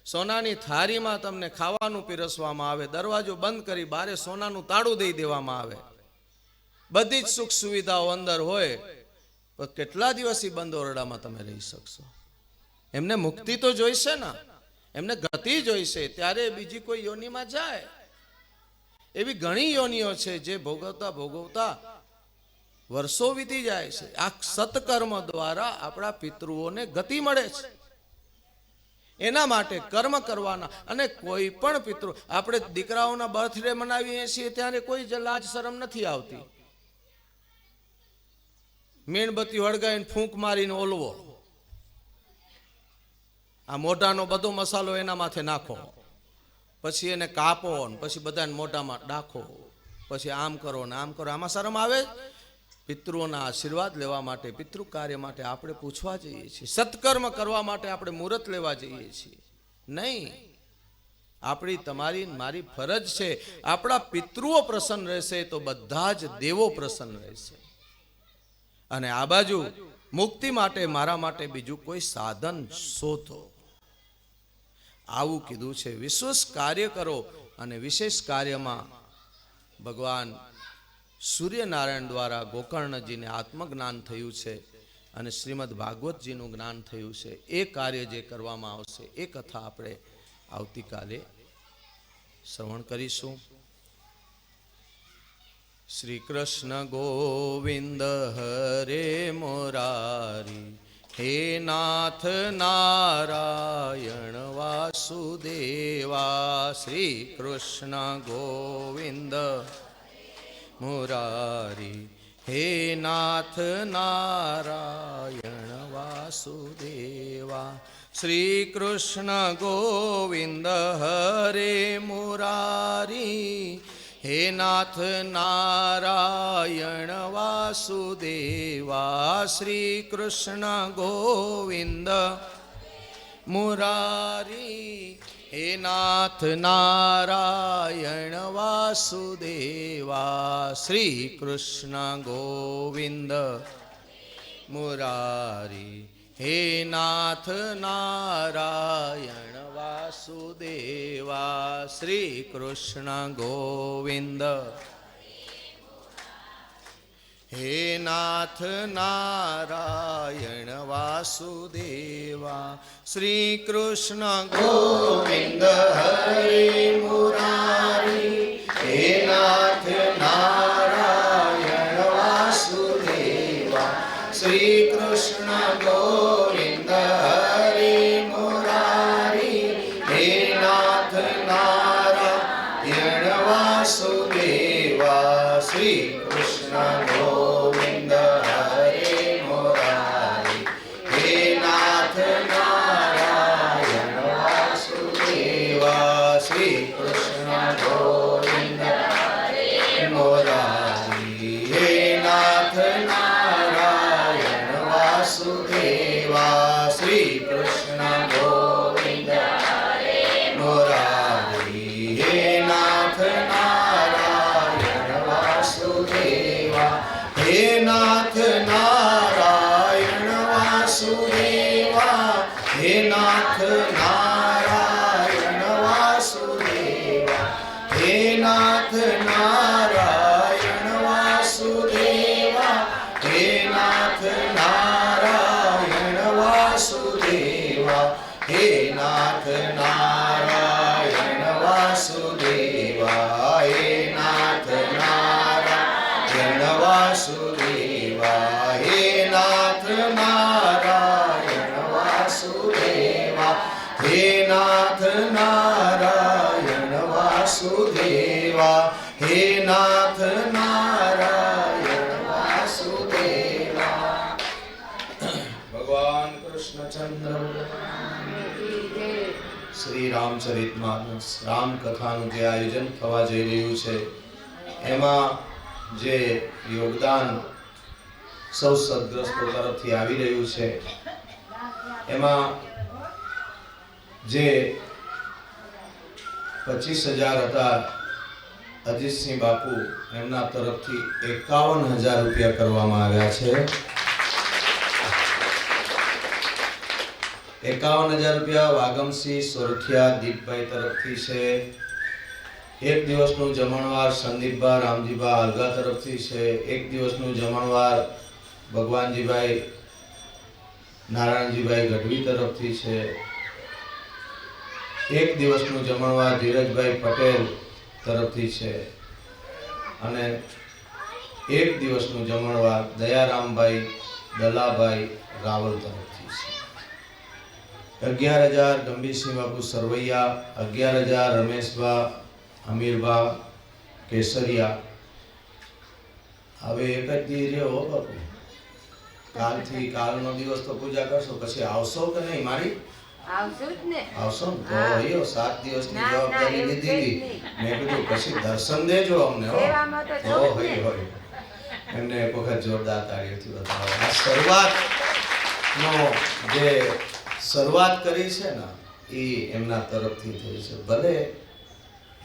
સોનાની થાળીમાં તમને ખાવાનું પીરસવામાં આવે, દરવાજો બંધ કરી બારે સોનાનું તાળું દઈ દેવામાં આવે, બધી જ સુખ સુવિધાઓ અંદર હોય. પણ કેટલા દિવસ બંધ ઓરડામાં તમે રહી શકશો? એમને મુક્તિ તો જોઈશે ને, એમને ગતિ જોઈશે, ત્યારે બીજી કોઈ યોનિમાં જાય. એવી ઘણી યોનિઓ છે જે ભોગવતા વર્ષો વીતી જાય છે. આ સત્કર્મ દ્વારા આપણા પિતૃઓને ગતિ મળે છે. એના માટે કર્મ કરવાના. અને કોઈ પણ પિતૃ, આપણે દીકરાઓના બર્થડે મનાવીએ છીએ ત્યારે કોઈ જ લાજ શરમ નથી આવતી. મીણબત્તી હળગાવીને ફૂંક મારીને ઓલવો, આ મોઢાનો બધો મસાલો એના માથે નાખો, પછી એને કાપો, પછી બધાને મોઢામાં નાખો. પછી આમ કરો ને આમ કરો, આમાં શરમ આવે? પિતૃઓના આશીર્વાદ લેવા માટે, પિતૃ કાર્ય માટે આપણે પૂછવા જઈએ છીએ, સત્કર્મ કરવા માટે આપણે મુહૂર્ત લેવા જઈએ છીએ. નહીં, આપણી તમારી મારી ફરજ છે. આપણા પિતૃઓ પ્રસન્ન રહેશે તો બધા જ દેવો પ્રસન્ન રહેશે. અને આ બાજુ મુક્તિ માટે મારા માટે બીજું કોઈ સાધન શોધો, આવું કીધું છે. વિશેષ કાર્ય કરો, અને વિશેષ કાર્યમાં ભગવાન સૂર્યનારાયણ દ્વારા ગોકર્ણજીને આત્મજ્ઞાન થયું છે અને શ્રીમદ ભાગવતજીનું જ્ઞાન થયું છે. એ કાર્ય જે કરવામાં આવશે એ કથા આપણે આવતીકાલે શ્રવણ કરીશું. શ્રી કૃષ્ણ ગોવિંદ હરે મુરારી, હે નાથ નારાયણ વાસુદેવા. શ્રી કૃષ્ણ ગોવિંદ મુરારી, હે નાથ નારાયણ વાસુદેવા. શ્રી કૃષ્ણ ગોવિંદ હરે મુરારી, હે નાથ નારાયણ વાસુદેવા. શ્રી કૃષ્ણ ગોવિંદ મુરારી, હે નાથ નારાયણ વાસુદેવા. શ્રી કૃષ્ણ ગોવિંદ મુરારી, હે નાથ નારાયણ વાસુદેવા. શ્રી કૃષ્ણ ગોવિંદ, હે નાથ નારાયણ વાસુદેવા. શ્રી કૃષ્ણ ગોવિંદ હરે મુરારી, હે નાથ નારાયણ વાસુદેવા. શ્રી કૃષ્ણ ગોવિંદ હરે મુરારી, હે નાથ નારાયણ વાસુદેવા. શ્રી કૃષ્ણ ગોવિંદ હરે મુરારી, હે નાથ નારાયણ વાસુદેવા. શ્રી કૃષ્ણ ગોવિંદ હરે મુરારી, હે નાથ નારાયણ વાસુદેવા. શ્રી કૃષ્ણ ગોવિંદ હરે મુરારી, હે નાથ નારાયણ વાસુદેવા. હે નાથ નારાયણ વાસુદેવા. હે નાથ નારાયણ વાસુદેવા. હે નાથ નારાયણ વાસુદેવા. હે નાથ નારાયણ વાસુદેવા. હે નાથ નારાયણ વાસુદેવા. હે નાથ નારાયણ વાસુદેવા. હે નાથ નારાયણ વાસુદેવા. હે નાથ નારાયણ વાસુદેવા. હે નાથ નારાયણ વાસુદેવા. ભગવાન કૃષ્ણચંદ્ર શ્રી રામચરિતમાનસ રામકથાનું જે આયોજન થવા જઈ રહ્યું છે એમાં જે યોગદાન સૌ સદગ્રસ્તો તરફથી આવી રહ્યું છે એમાં જે 25,000 હતા અજીતસિંહ બાપુ એમના તરફથી 51,000 રૂપિયા કરવામાં આવ્યા છે. 51,000 રૂપિયા વાગમસિંહ સોરઠિયા દીપભાઈ તરફથી છે. એક દિવસનું જમણવાર સંદીપભા રામજીભા અલગા તરફથી છે. એક દિવસનું જમણવાર ભગવાનજીભાઈ નારાયણજીભાઈ ગઢવી તરફથી છે. એક દિવસનું જમણવાર ધીરજભાઈ પટેલ તરફથી છે અને એક દિવસનું જમણવાર દયારામભાઈ દલાભાઈ રાવલ તરફથી છે. 11,000 ગંભીરસિંહ બાપુ સરવૈયા, 11,000 રમેશભા અમીરભા કેસરિયા. હવે એક જ દી રહ્યો હો બાપુ, કાલનો દિવસ તો પૂજા કરશો, પછી આવશો કે નહીં? મારી આવશું જ ને. આવશો ને તો હા. એવો 7 દિવસની ના, ના, જવાબદારી એવું છે જ લીધી નહીં. મેં કીધું પછી દર્શન દેજો અમને હો. સેવામાં તો છો જ હોય ને. હોય એમને એક વખત જોરદાર તાળીઓથી બતાવો. આ શરૂઆતનો જે શરૂઆત કરી છે ને એ એમના તરફથી થઈ છે. ભલે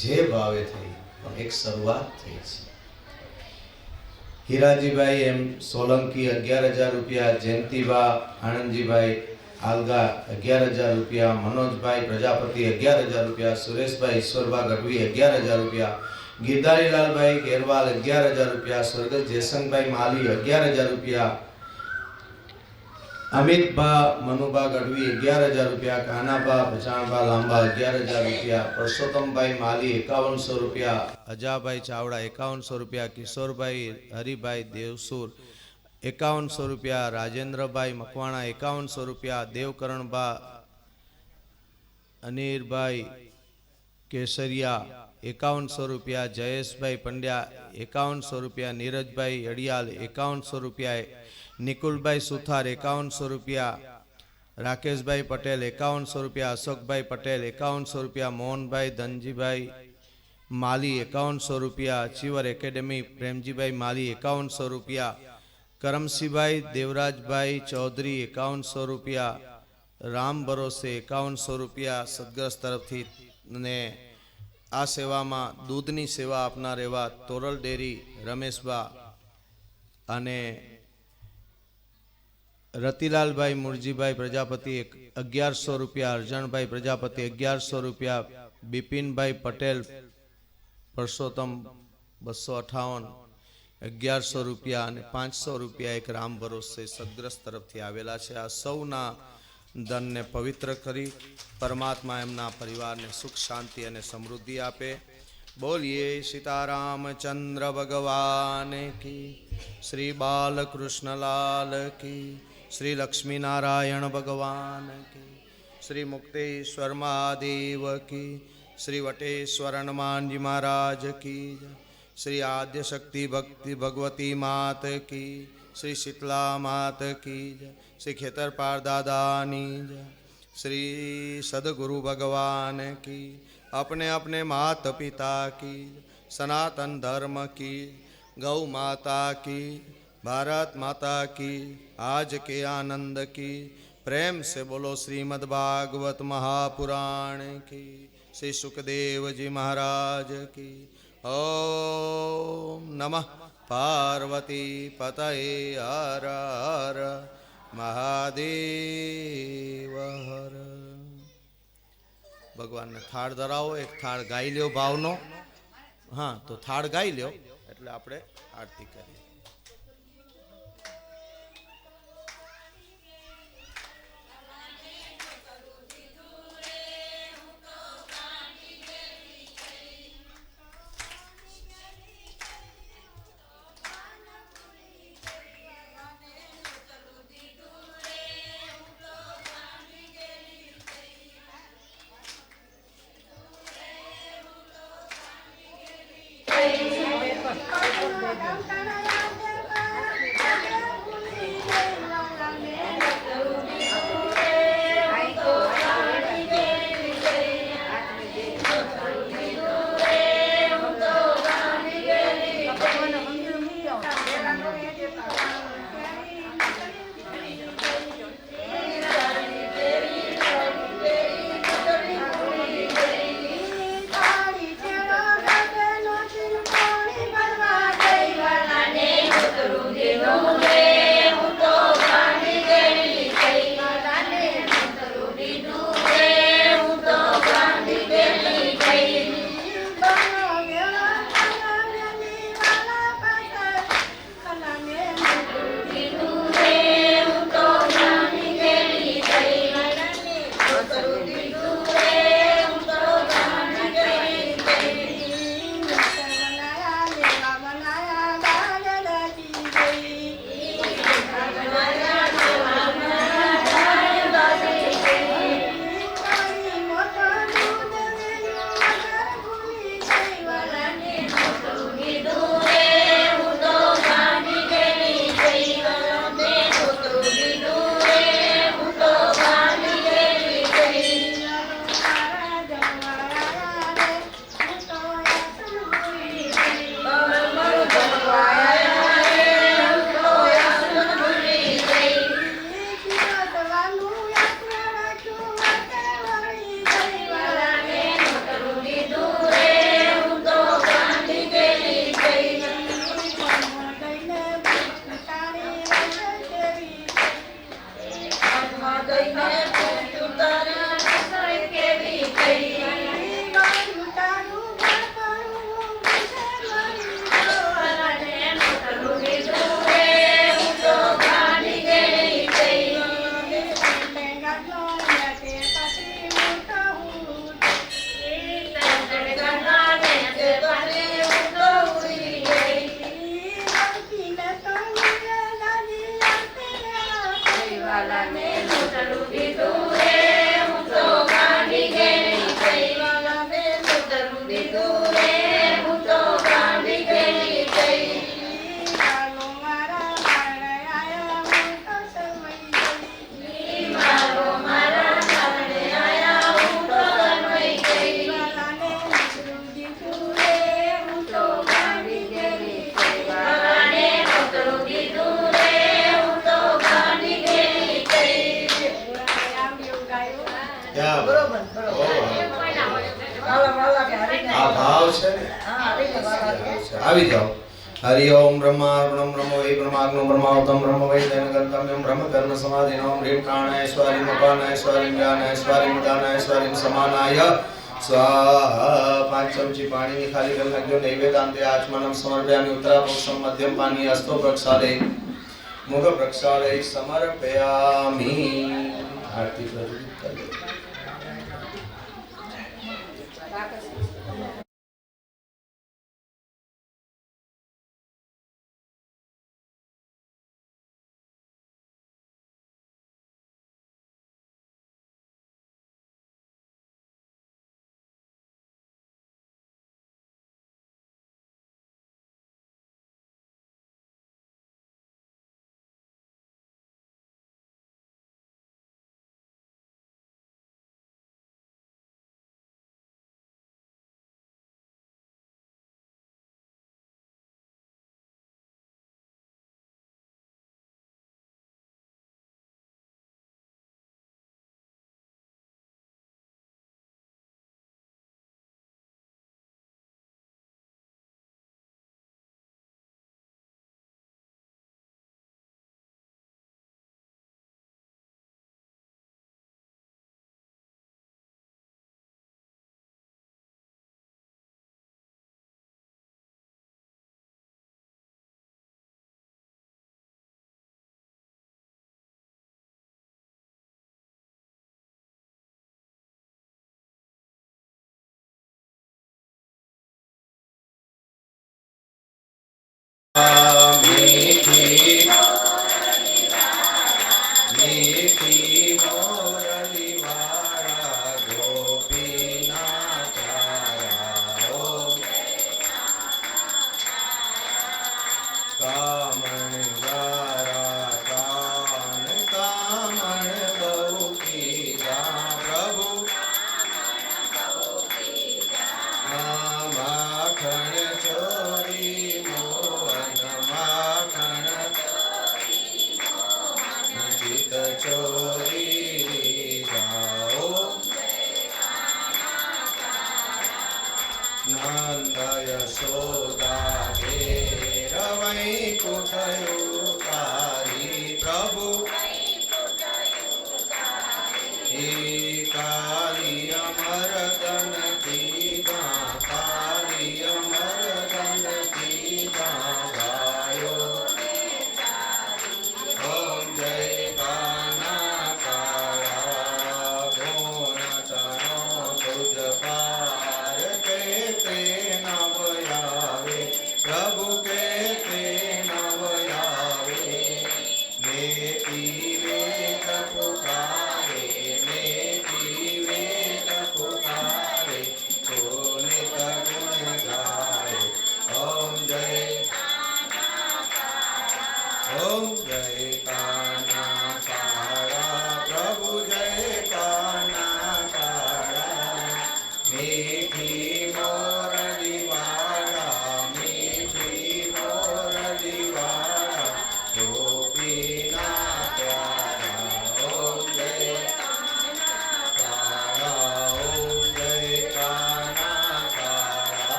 જે ભાવે થઈ પણ એક શરૂઆત થઈ છે. હીરાજીભાઈ એમ સોલંકી 11,000 રૂપિયા, જયંતિબા આનંદજીભાઈ આલગા 11,000 રૂપિયા, મનોજભાઈ પ્રજાપતિ 11,000 રૂપિયા, સુરેશભાઈ ઈશ્વરબા ગઢવી 11,000 રૂપિયા, ગીરધારીલાલભાઈ ઘેરવાલ 11,000 રૂપિયા, સ્વર્ગસ્થ જયસંગભાઈ માલી 11,000 રૂપિયા, અમિતભા મનુભા ગઢવી 11,000 રૂપિયા, કાનાભા ભચાણભા લાંબા 11,000 રૂપિયા, પરસોત્તમભાઈ માલી 5100 રૂપિયા, અજાભાઈ ચાવડા 5100 રૂપિયા, કિશોરભાઈ હરિભાઈ દેવસુર 5100 રૂપિયા, રાજેન્દ્રભાઈ મકવાણા 5100 રૂપિયા, દેવકરણભા અનિરભાઈ કેસરિયા 5100 રૂપિયા, જયેશભાઈ પંડ્યા 5100 રૂપિયા, નીરજભાઈ અડિયાલ 5100 રૂપિયા, નિકુલભાઈ સુથાર 5100 રૂપિયા, રાકેશભાઈ પટેલ 5100 રૂપિયા, અશોકભાઈ પટેલ 5100 રૂપિયા, મોહનભાઈ ધનજીભાઈ માલી 5100 રૂપિયા, ચીવર એકેડેમી પ્રેમજીભાઈ માલી 5100 રૂપિયા, કરમસિંહભાઈ દેવરાજભાઈ ચૌધરી 5100 રૂપિયા, રામ ભરોસે 5100 રૂપિયા સદગ્રસ્ત તરફથી. ને આ સેવામાં દૂધની સેવા આપનાર એવા તોરલ ડેરી રમેશબા અને રતિલાલભાઈ મુરજીભાઈ પ્રજાપતિ 1100 રૂપિયા, અરજણભાઈ પ્રજાપતિ 1100 રૂપિયા, બિપિનભાઈ પટેલ પરસોત્તમ 258 1100 રૂપિયા અને 500 રૂપિયા એક રામ ભરોસે સદગ્રસ્ત તરફથી આવેલા છે. આ સૌના ધનને પવિત્ર કરી પરમાત્મા એમના પરિવારને સુખ શાંતિ અને સમૃદ્ધિ આપે. બોલીએ સીતારામચંદ્ર ભગવાન કી, શ્રી બાલકૃષ્ણલાલ કી, શ્રી લક્ષ્મીનારાયણ ભગવાન કી, શ્રી મુક્તેશ્વર મહાદેવ કી, શ્રી વટેશ્વર હનુમાનજી મહારાજ કી, શ્રી આદ્યશક્તિ ભક્તિ ભગવતી માત કી, શ્રી શીતલા માત કી, શ્રી ખેતરપાળ દાદાની જય, श्री सदगुरु भगवान की, अपने अपने माता पिता की, सनातन धर्म की, गौ माता की, भारत माता की, आज के आनंद की, प्रेम से बोलो श्रीमद् भागवत महापुराण की, श्री सुखदेव जी महाराज की। ओम नमः पार्वती पतये हर हर महादेव हर। भगवान ने थाળ ધરાવો, એક થાળ ગાઈ લ્યો ભાવનો. હા તો થાળ ગાઈ લ્યો એટલે આપણે આરતી કરીએ. થાળી ચેડો ગગનો ચીન પાણી ભરવા જઈ વાલાને ક્યાં બરોબર, આ ભાવ છે ને આવી જાઓ. હરિ ઓમ બ્રહ્માર્પણમ બ્રહ્મો વૈ બ્રહ્માગ્નો બ્રહ્માવતમ બ્રહ્મ વૈ તૈનગર્તમ્યમ બ્રહ્મ કર્મ સમાધિનો હ્રીમ પ્રાણાયશ્વરીમ અપાનાયશ્વરીમ જ્ઞાનાયશ્વરીમ દાનાયશ્વરીમ સમાનાય સ્વાહા. 5 ચમચી પાણીની ખાલી કરી નાખજો. નૈવેદ્યાંતે આચમનમ સમર્પયામિ. ઉત્તરાપક્ષમ મધ્યમ પાણી હસ્તો પ્રક્ષાલે મુખ પ્રક્ષાલે સમર્પયામિ. આરતી પ્રજ્વલિત કરી.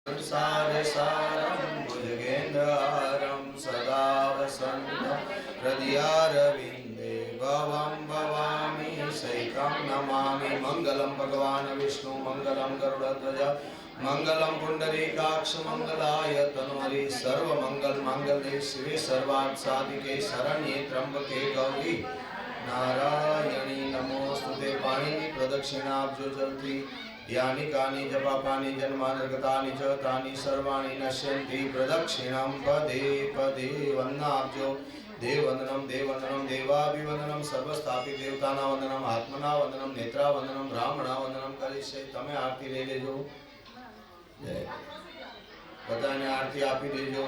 सारसारं भुजगेन्द्रहारं सदा वसन्तं हृदयारविन्दे भवं भवामि सैकं नमामि मङ्गलं भगवान् विष्णु मङ्गलं गरुडध्वज मङ्गलं पुण्डरीकाक्ष मङ्गलाय तनोहरि सर्वमङ्गल माङ्गल्ये शिवे सर्वार्थ साधिके शरण्ये त्र्यंबके गौरी नारायणी नमोस्तुते पाणिनि प्रदक्षिणाब्जो जलति यानि कानि जपापानि जन्मान्तर्गतानि च तानि सर्वाणि नश्यन्ति प्रदक्षिणं पदे पदे वन्नाब्जो देववन्दनं देववन्दनं देवाभिवन्दनं सर्वस्थापित देवताना वन्दनम् आत्मना वन्दनं नेत्रा वन्दनं ब्राह्मणा वन्दनं करिष्ये તમે આરતી લઈ લેજો બધાને આરતી આપી દેજો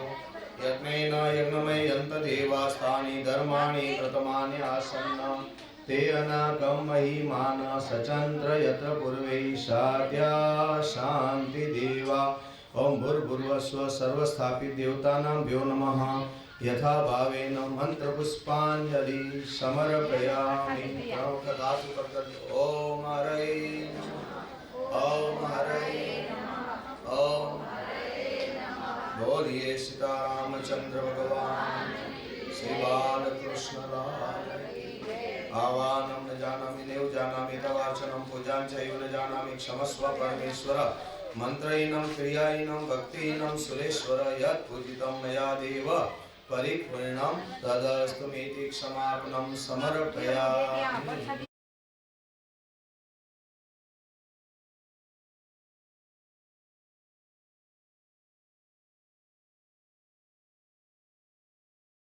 यज्ञेन यज्ञमय यन्त देवास्तानि धर्माणि प्रथमानि आसन्नं ते अनाकं महिमान सचन्द्र यत्र पूर्वे साध्या शान्ति देवा ओम भूर्भुवस्व सर्वस्थापित देवतानां भ्यो नमः यथा भावेन मंत्र पुष्पांजलि समर्पयामि कथासु कर्तव्य ओम हरे ओम हरे ओम बोलिए सीतारामचंद्र भगवान श्री बालकृष्ण लाल आवानं न जानामि नैव जानामि तवाचनं पूजां चैव न जानामि क्षमस्व परमेश्वर मन्त्रहीनं क्रियाहीनं भक्तिहीनं सुरेश्वर यत् पूजितं मया देव परिपूर्णं तदस्तु मेति क्षमापणं समर्पयामि